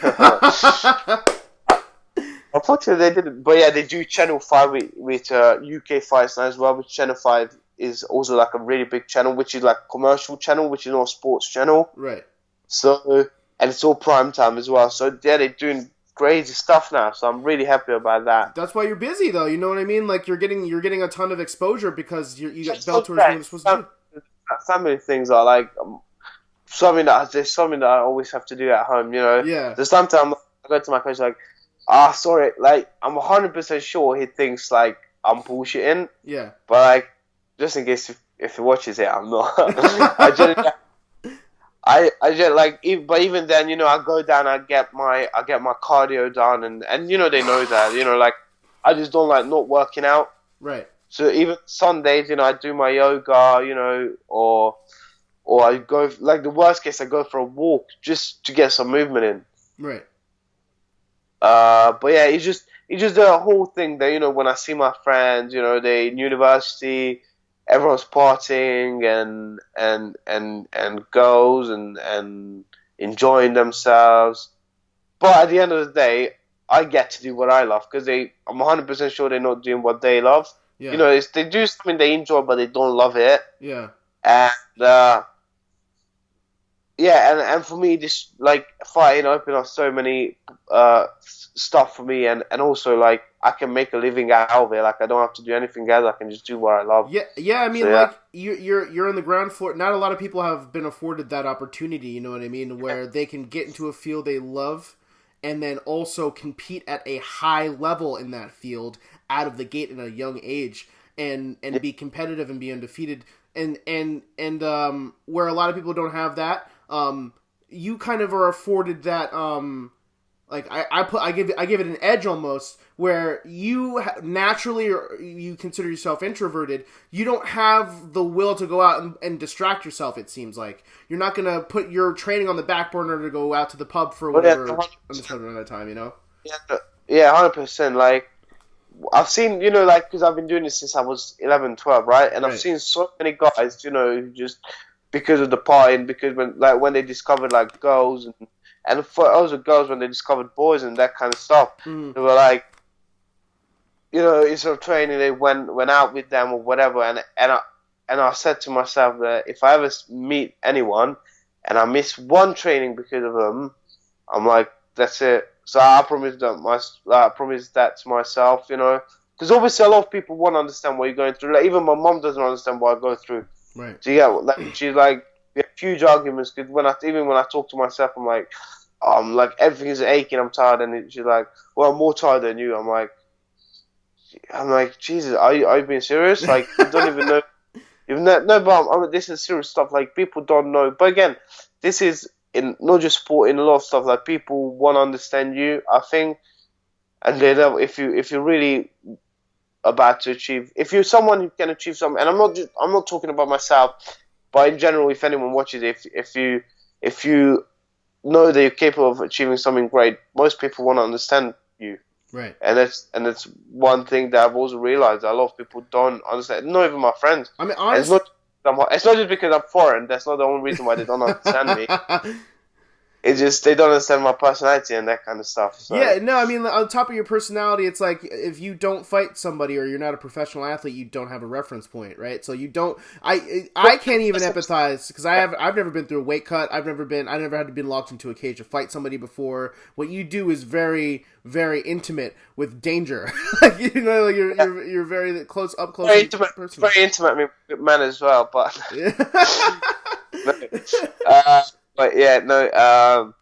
Unfortunately, they didn't. But yeah, they do Channel 5 with UK fights now as well. Which Channel 5 is also, like, a really big channel, which is like a commercial channel, which is not a sports channel. Right. So, and it's all prime time as well. So yeah, they're doing crazy stuff now, so I'm really happy about that. That's why you're busy, though. You know what I mean? Like, you're getting a ton of exposure because you got Bellator doing what it's supposed to do. Family things are like, there's something that I always have to do at home. Yeah. There's sometimes I go to my coach like, sorry, like I'm 100% sure he thinks like I'm bullshitting. Yeah. But like, just in case if he watches it, I'm not. I just like, but even then, I go down, I get my cardio done, and they know that, like, I just don't like not working out. Right. So even Sundays, I do my yoga, or I go, like, the worst case, I go for a walk just to get some movement in. Right. But yeah, it's just the whole thing that, when I see my friends, they in university, everyone's partying and girls and enjoying themselves. But at the end of the day, I get to do what I love because I'm 100% sure they're not doing what they love. Yeah. They do something they enjoy, but they don't love it. Yeah. And yeah, and for me, this like fighting opened up so many stuff for me, and also like I can make a living out of it. Like I don't have to do anything else. I can just do what I love. Yeah. I mean, like you're on the ground floor. Not a lot of people have been afforded that opportunity. You know what I mean? Where they can get into a field they love, and then also compete at a high level in that field out of the gate at a young age, and be competitive and be undefeated. And where a lot of people don't have that. You kind of are afforded that, like I give it an edge almost, where you naturally, or you consider yourself introverted, you don't have the will to go out and distract yourself. It seems like you're not gonna put your training on the back burner to go out to the pub for whatever amount of time, Yeah, 100%. Like I've seen, like, because I've been doing this since I was 11, 12, right? And I've seen so many guys, who just because of the partying, because when they discovered like girls and for other girls when they discovered boys and that kind of stuff, they were like, instead of training, they went out with them or whatever, and I said to myself that if I ever meet anyone and I miss one training because of them, I'm like, that's it. So I promised that to myself, because obviously a lot of people won't understand what you're going through. Like even my mom doesn't understand what I go through. Right. So yeah, like she's like, we have huge arguments because when I talk to myself, I'm like everything's aching, I'm tired, and she's like, well, I'm more tired than you. I'm like, Jesus, are you being serious? Like you don't even know. No, but this is serious stuff. Like people don't know. But again, this is in not just sport, in a lot of stuff. Like people want to understand you, I think, and they know if you're really about to achieve, if you're someone who can achieve something, and I'm not talking about myself, but in general, if anyone watches it, if you know that you're capable of achieving something great, most people want to understand you. Right. And that's one thing that I've also realized that a lot of people don't understand. Not even my friends. I mean, honestly, it's not just because I'm foreign. That's not the only reason why they don't understand me. It's just they don't understand my personality and that kind of stuff. So. Yeah, no, I mean, on top of your personality, it's like if you don't fight somebody or you're not a professional athlete, you don't have a reference point, right? So you don't. I can't even empathize because I've never been through a weight cut. I never had to be locked into a cage to fight somebody before. What you do is very, very intimate with danger. Like you're very close up close. Very intimate man as well, but. But yeah, no,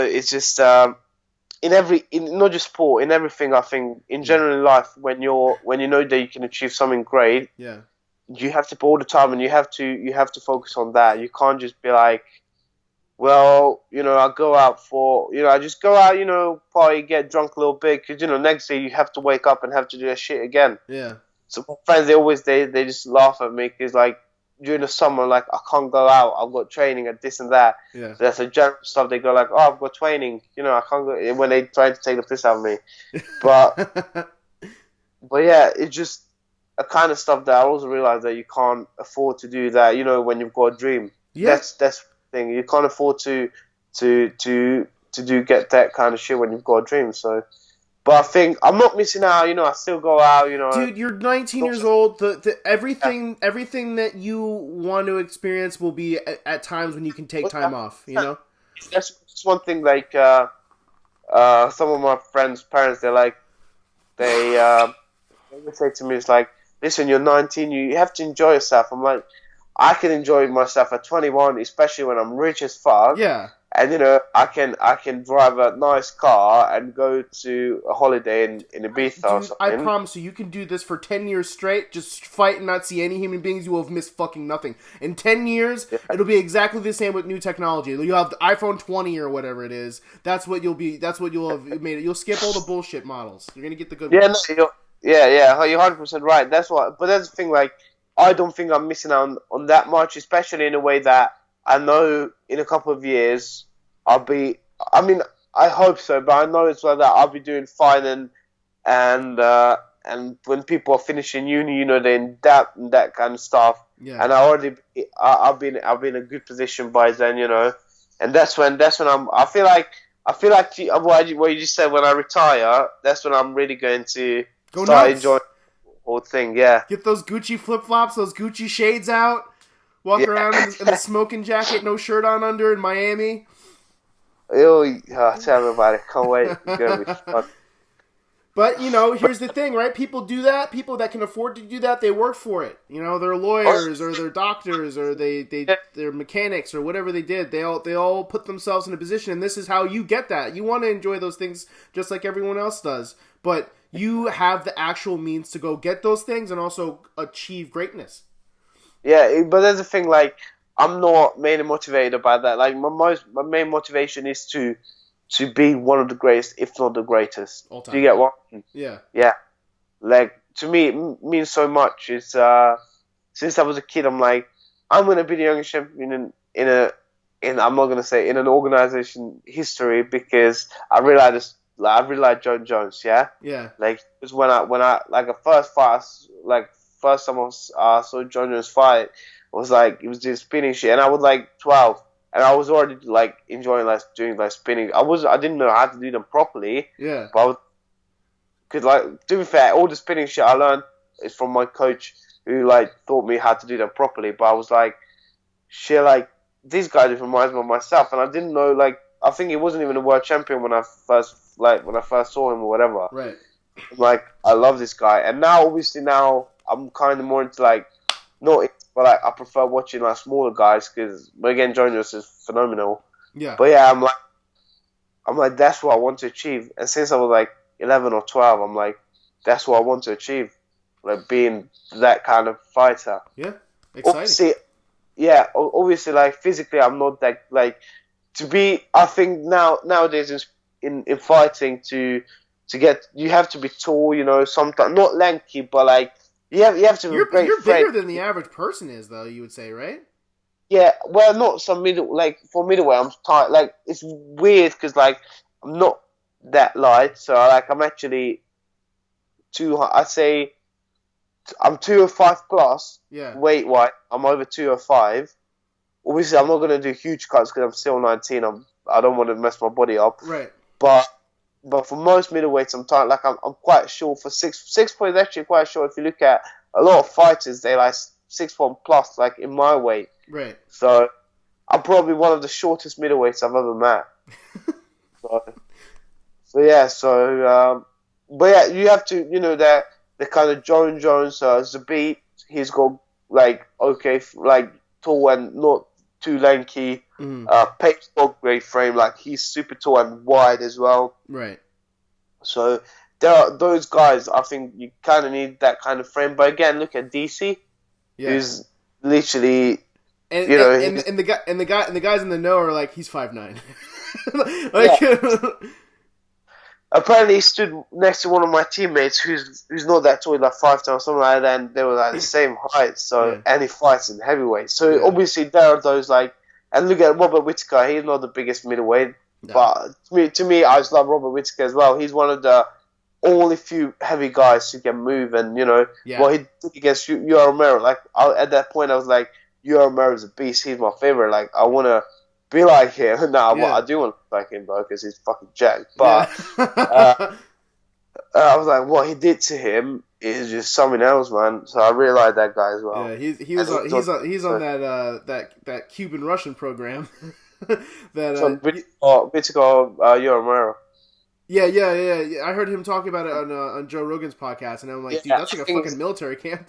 it's just in not just sport, in everything. I think in general in life, when you know that you can achieve something great, you have to put all the time, and you have to focus on that. You can't just be like, well, I go out I just go out, party, get drunk a little bit, because next day you have to wake up and have to do that shit again. Yeah. So my friends, they just laugh at me because like. During the summer, like I can't go out. I've got training and this and that. Yeah. So that's a general stuff. They go like, "Oh, I've got training." I can't go when they try to take the piss out of me. But yeah, it's just a kind of stuff that I also realize that you can't afford to do that. When you've got a dream. Yeah. That's the thing. You can't afford to get that kind of shit when you've got a dream. So. But I think I'm not missing out. I still go out. Dude, you're 19 years old. The everything that you want to experience will be at times when you can take time off. That's one thing. Like some of my friends' parents, they always say to me, "It's like, listen, you're 19. You have to enjoy yourself." I'm like, I can enjoy myself at 21, especially when I'm rich as fuck. Yeah. And I can drive a nice car and go to a holiday in Ibiza or something. I promise you can do this for 10 years straight, just fight and not see any human beings. You will have missed fucking nothing. In 10 years, it'll be exactly the same with new technology. You'll have the iPhone 20 or whatever it is. That's what you'll have made it. You'll skip all the bullshit models. You're gonna get the good ones. You're 100% right. But that's the thing. Like, I don't think I'm missing out on that much, especially in a way that I know in a couple of years I'll be. I mean, I hope so, but I know it's like that. I'll be doing fine, and when people are finishing uni, they're in debt and that kind of stuff. Yeah. And I'll be in a good position by then, and that's when I feel like what you just said, when I retire, that's when I'm really going to start enjoying the whole thing. Yeah. Get those Gucci flip flops, those Gucci shades out. Walk around in the smoking jacket, no shirt on under in Miami. Oh, tell me about it. Can't wait. It's gonna be fun. But, here's the thing, right? People do that. People that can afford to do that, they work for it. They're lawyers or they're doctors or they're mechanics or whatever they did. They all put themselves in a position, and this is how you get that. You want to enjoy those things just like everyone else does. But you have the actual means to go get those things and also achieve greatness. Yeah, but there's the thing, like, I'm not mainly motivated by that. Like, my main motivation is to be one of the greatest, if not the greatest. All time. Do you get what? Yeah. Yeah. Like, to me, it means so much. It's since I was a kid, I'm like, I'm gonna be the youngest champion in I'm not gonna say in an organization history, because I realized John Jones. Yeah. Yeah. Like, because when I like the first fight, first time I saw John Jones fight, was like, he was doing spinning shit, and I was like 12, and I was already like enjoying doing spinning. I didn't know how to do them properly. Yeah. But to be fair, all the spinning shit I learned is from my coach, who taught me how to do them properly. But I was like, shit, these guys just reminds me of myself, and I didn't know, I think he wasn't even a world champion when I first saw him or whatever. Right. I'm like, I love this guy, and obviously now I'm kind of more into but I prefer watching smaller guys, but again, John Jones is phenomenal. Yeah. But yeah, I'm like that's what I want to achieve. And since I was 11 or 12, I'm like, that's what I want to achieve, being that kind of fighter. Yeah, exciting. Obviously, physically, I'm not that to be. I think nowadays in fighting to get, you have to be tall. Sometimes not lanky, but you have to. You're bigger than the average person is, though. You would say, right? Yeah, well, not some middle. For middleweight, I'm tight. It's weird because I'm not that light, so I'm actually I'd say I'm 205 plus. Yeah. Weight wise, I'm over 205. Obviously, I'm not gonna do huge cuts because I'm still 19. I don't want to mess my body up. Right. But for most middleweights, I'm tight. I'm quite short. For 6'4" is actually quite short. If you look at a lot of fighters, they 6'1" plus, in my weight. Right. So I'm probably one of the shortest middleweights I've ever met. But yeah, you have to, the kind of Jones, Zabit, he's got tall and not too lanky. Pace got great frame, he's super tall and wide as well. Right. So there are those guys. I think you kind of need that kind of frame. But again, look at DC, who's literally, and the guys in the know are he's 5'9". Apparently, he stood next to one of my teammates who's not that tall, 5'10" or something like that, and they were the same height. So and he fights in heavyweight. So obviously there are those and look at Robert Whittaker. He's not the biggest middleweight, but to me, I just love Robert Whittaker as well. He's one of the only few heavy guys who can move, and what he did against Yoel Romero. At that point, I was like, Yoel Romero's a beast. He's my favorite. I want to be like him. I do want to be like him though, because he's fucking jacked. But I was like, what he did to him is just something else, man. So I really like that guy as well. Yeah, he's on that Cuban Russian program. Whittaker, Yoel Romero. Yeah. I heard him talking about it on Joe Rogan's podcast, and I'm like, dude, that's a fucking military camp.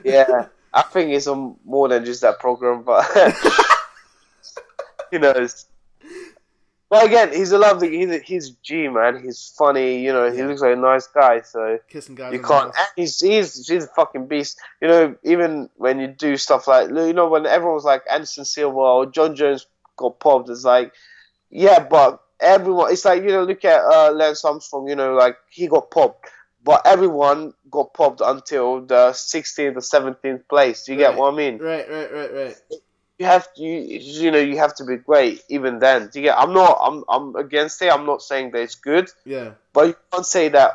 Yeah. I think it's on more than just that program, but you know. But again, he's a lovely. He's a G, man. He's funny. You know, he looks like a nice guy. So kissing guys. You can't. And he's a fucking beast. You know, even when you do stuff like, you know, when everyone was like Anderson Silva or John Jones got popped, it's like, yeah, but everyone. It's like, you know, look at Lance Armstrong. You know, like he got popped, but everyone got popped until the 16th or 17th place. Do you get what I mean? Right. You have to, you know, you have to be great even then. Do you get? I'm against it. I'm not saying that it's good. Yeah. But you can't say that.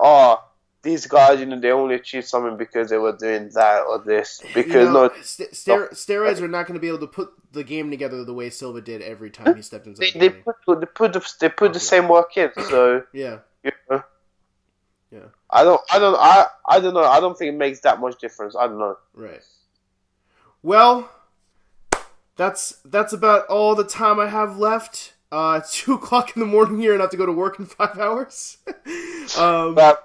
These guys, you know, they only achieved something because they were doing that or this. Because steroids are not going to be able to put the game together the way Silva did every time he stepped inside. They put the same work in. So yeah. You know, yeah. I don't know. I don't think it makes that much difference. I don't know. Right. Well, that's about all the time I have left. 2:00 in the morning here, and I have to go to work in 5 hours. But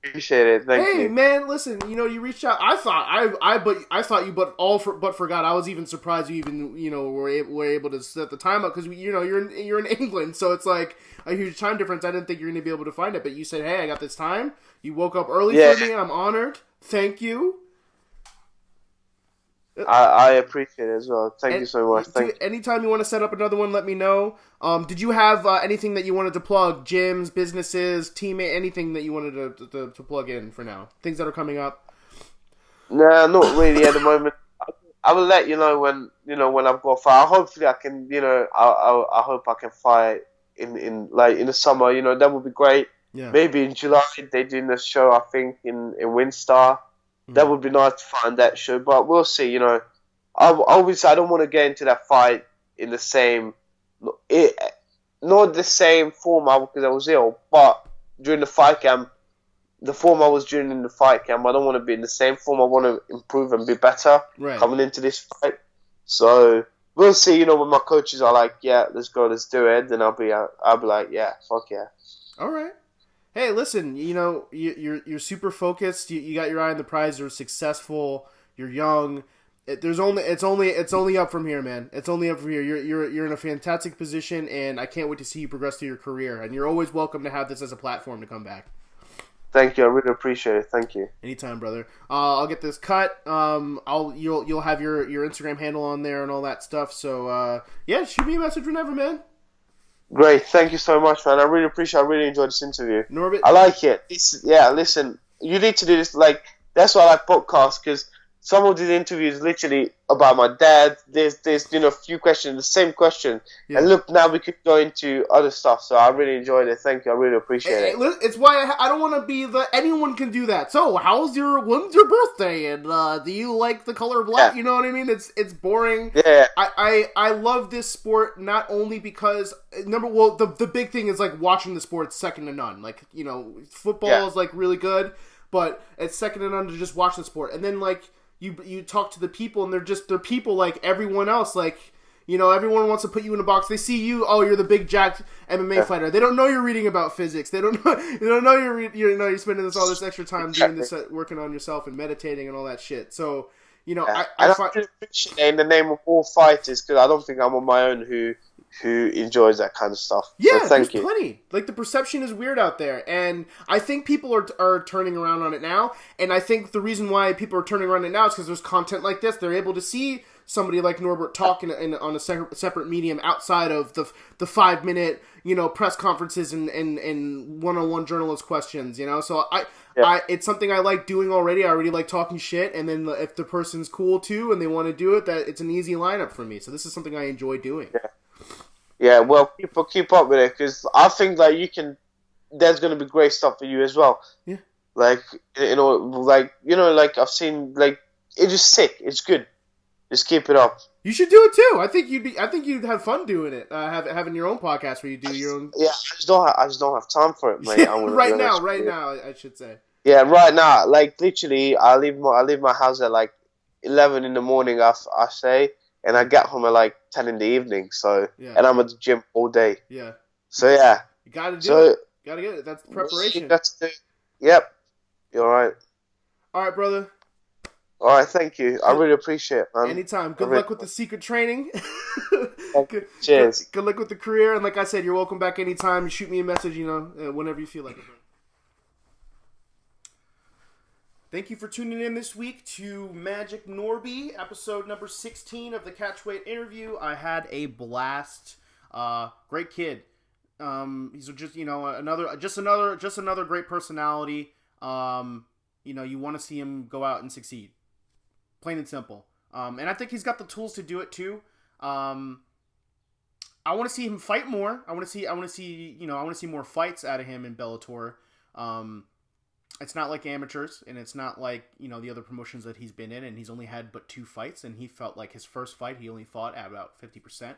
appreciate it. Thank you. Hey man, listen. You know, you reached out. I thought you but forgot. I was even surprised you even were able to set the time up because you're in England, so it's like a huge time difference. I didn't think you're going to be able to find it, but you said, "Hey, I got this time." You woke up early for me. I'm honored. Thank you. I appreciate it as well. Thank you so much. Anytime you want to set up another one, let me know. Did you have anything that you wanted to plug? Gyms, businesses, teammate, anything that you wanted to plug in for now? Things that are coming up? Nah, not really at the moment. I will let you know when I've got a fight. Hopefully I can, I hope I can fight in the summer. You know, that would be great. Yeah. Maybe in July they're doing a show, I think, in Windstar. That would be nice to find that show, but we'll see. You know, obviously I don't want to get into that fight in the same, not the same form because I was ill, but during the fight camp, the form I was during in the fight camp, I don't want to be in the same form. I want to improve and be better coming into this fight. So we'll see. You know, when my coaches are like, "Yeah, let's go, let's do it," then I'll be like, "Yeah, fuck yeah." All right. Hey, listen, you're super focused. You got your eye on the prize. You're successful. You're young. It's only up from here, man. It's only up from here. You're in a fantastic position, and I can't wait to see you progress through your career. And you're always welcome to have this as a platform to come back. Thank you. I really appreciate it. Thank you. Anytime, brother. I'll get this cut. You'll have your Instagram handle on there and all that stuff. So shoot me a message whenever, man. Great, thank you so much, man. I really enjoyed this interview. Norbert, I like it. Listen, you need to do this. Like, that's why I like podcasts, because some of these interviews literally about my dad. There's a few questions, the same question, and look, now we could go into other stuff. So I really enjoyed it. Thank you. I really appreciate it. It's why I don't want to be anyone can do that. So when's your birthday? And do you like the color black? Yeah. You know what I mean? It's boring. Yeah. I love this sport not only because the big thing is like watching the sport second to none. Like, football is like really good, but it's second to none to just watch the sport. And then like you talk to the people, and they're people like everyone else. Like, everyone wants to put you in a box. They see you, you're the big jacked MMA fighter. They don't know you're reading about physics. They don't know you're spending all this extra time doing this, working on yourself and meditating and all that shit. So, I appreciate it in the name of all fighters, because I don't think I'm on my own who enjoys that kind of stuff. Yeah, so there's plenty. Like, the perception is weird out there, and I think people are turning around on it now. And I think the reason why people are turning around on it now is because there's content like this. They're able to see somebody like Norbert talk on a separate medium outside of the 5-minute press conferences and one-on-one journalist questions. So it's something I like doing already. I already like talking shit, and then if the person's cool too and they want to do it, that it's an easy lineup for me. So this is something I enjoy doing. Yeah, well, keep up with it, because I think that there's going to be great stuff for you as well. Yeah. Like, I've seen, like, it's just sick. It's good. Just keep it up. You should do it too. I think you'd have fun doing it. Having your own podcast where you do your own. Yeah, I just don't have time for it, mate. Right now, I should say. Yeah, right now, like, literally, I leave my house at like 11 in the morning. I say. And I get home at like 10 in the evening, and I'm at the gym all day. Yeah. So yeah. You gotta do it. Gotta get it. That's preparation. Yep. You're right. All right, brother. All right, thank you. I Good. really appreciate it, man. Anytime. I Good really luck with the secret training. thank you. good, good, Cheers. good luck with the career. And like I said, you're welcome back anytime. Shoot me a message, whenever you feel like it. Thank you for tuning in this week to Magic Norby, episode number 16 of the Catchweight interview. I had a blast. Great kid. He's just another great personality. You want to see him go out and succeed, plain and simple. And I think he's got the tools to do it too. I want to see him fight more. I want to see more fights out of him in Bellator. It's not like amateurs, and it's not like, the other promotions that he's been in, and he's only had but 2 fights, and he felt like his first fight, he only fought at about 50%.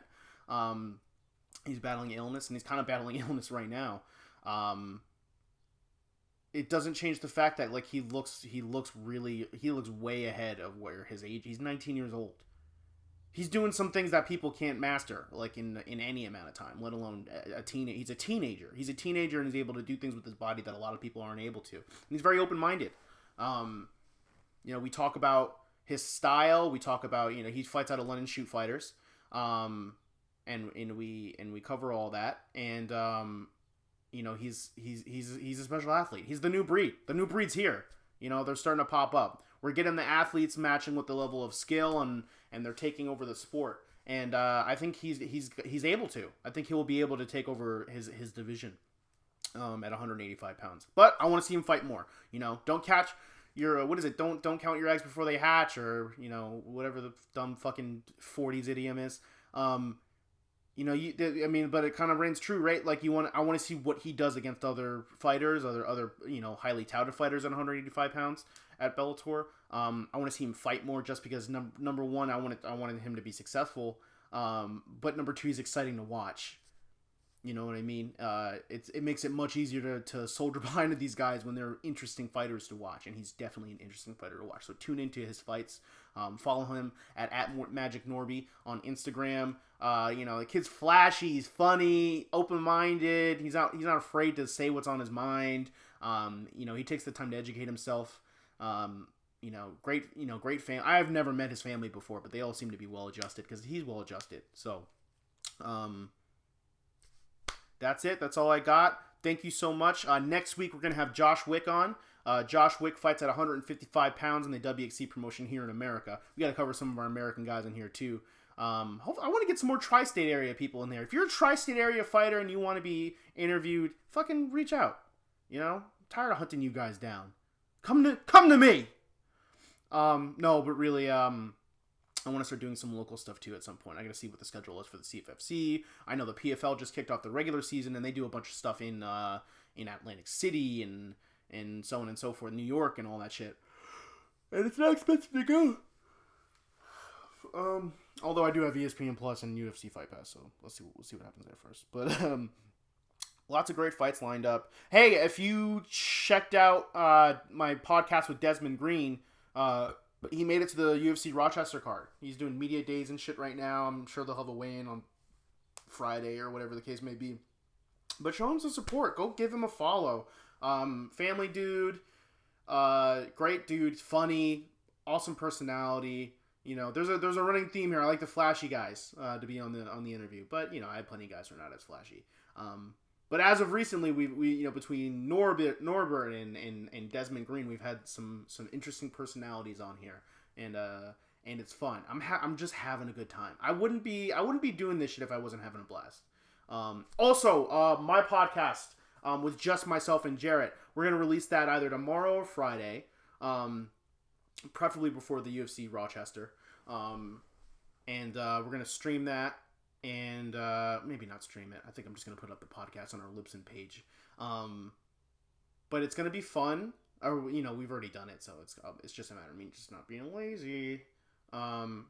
He's battling illness, and he's kind of battling illness right now. It doesn't change the fact that, like, he looks way ahead of where his age. He's 19 years old. He's doing some things that people can't master, like in any amount of time, let alone a teenager. He's a teenager. He's a teenager, and he's able to do things with his body that a lot of people aren't able to. And he's very open-minded. We talk about his style. We talk about, he fights out of London Shoot Fighters, and we cover all that. And he's a special athlete. He's the new breed. The new breed's here. They're starting to pop up. We're getting the athletes matching with the level of skill, and they're taking over the sport. And I think he's able to. I think he will be able to take over his division at 185 pounds. But I want to see him fight more. Don't catch your Don't count your eggs before they hatch, or whatever the dumb fucking 40s idiom is. But it kind of rings true, right? Like I want to see what he does against other fighters, other highly touted fighters at 185 pounds at Bellator. I want to see him fight more, just because number one, I wanted him to be successful. But number two, he's exciting to watch. You know what I mean? It makes it much easier to soldier behind these guys when they're interesting fighters to watch, and he's definitely an interesting fighter to watch. So tune into his fights. Follow him at Magic Norby on Instagram. The kid's flashy, he's funny, open-minded. He's not afraid to say what's on his mind. He takes the time to educate himself. Great fan. I have never met his family before, but they all seem to be well-adjusted because he's well-adjusted. So, that's it. That's all I got. Thank you so much. Next week, we're going to have Josh Wick on. Josh Wick fights at 155 pounds in the WXC promotion here in America. We got to cover some of our American guys in here, too. I want to get some more tri-state area people in there. If you're a tri-state area fighter and you want to be interviewed, fucking reach out. I'm tired of hunting you guys down. Come to me. No, but really, I want to start doing some local stuff too at some point. I got to see what the schedule is for the CFFC. I know the PFL just kicked off the regular season, and they do a bunch of stuff in Atlantic City and so on and so forth, New York and all that shit. And it's not expensive to go. Although I do have ESPN Plus and UFC Fight Pass, so we'll see what happens there first. But lots of great fights lined up. Hey, if you checked out my podcast with Desmond Green, he made it to the UFC Rochester card. He's doing media days and shit right now. I'm sure they'll have a weigh-in on Friday or whatever the case may be. But show him some support. Go give him a follow. Family dude, great dude, funny, awesome personality. There's a running theme here. I like the flashy guys to be on the interview, but I have plenty of guys who are not as flashy. But as of recently, we between Norbert and Desmond Green, we've had some interesting personalities on here, and it's fun. I'm just having a good time. I wouldn't be doing this shit if I wasn't having a blast. Also, my podcast with just myself and Jarrett, we're gonna release that either tomorrow or Friday, preferably before the UFC Rochester, and we're gonna stream that. And maybe not stream it. I think I'm just going to put up the podcast on our Libsyn page. But it's going to be fun. Or, we've already done it, so it's just a matter of me just not being lazy. We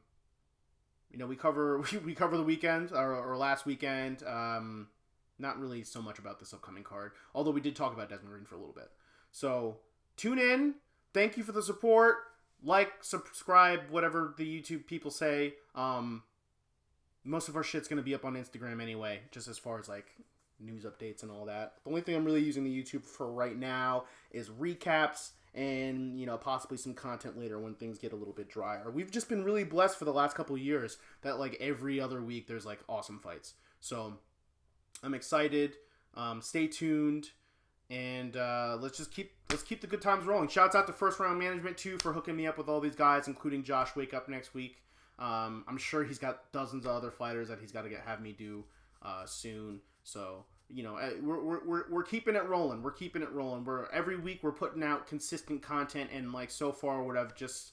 cover the weekend, or last weekend. Not really so much about this upcoming card. Although we did talk about Desmond Green for a little bit. So, tune in. Thank you for the support. Like, subscribe, whatever the YouTube people say. Most of our shit's going to be up on Instagram anyway, just as far as, like, news updates and all that. The only thing I'm really using the YouTube for right now is recaps and possibly some content later when things get a little bit drier. We've just been really blessed for the last couple of years that like every other week there's like awesome fights. So I'm excited. Stay tuned. And let's keep the good times rolling. Shouts out to First Round Management too for hooking me up with all these guys, including Josh Wake up next week. I'm sure he's got dozens of other fighters that he's got to have me do soon. So we're keeping it rolling. We're keeping it rolling. Every week we're putting out consistent content, and like so far what I've just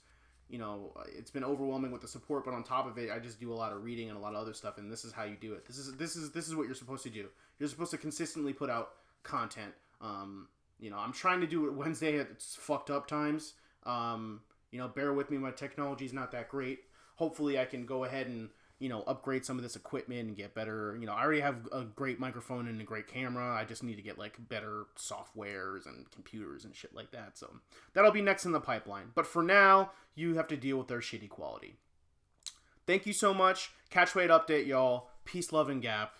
it's been overwhelming with the support. But on top of it, I just do a lot of reading and a lot of other stuff. And this is how you do it. This is what you're supposed to do. You're supposed to consistently put out content. I'm trying to do it Wednesday at fucked up times. Bear with me. My technology's not that great. Hopefully I can go ahead and, upgrade some of this equipment and get better. I already have a great microphone and a great camera. I just need to get like better softwares and computers and shit like that. So that'll be next in the pipeline. But for now, you have to deal with their shitty quality. Thank you so much. Catchweight update, y'all. Peace, love, and gap.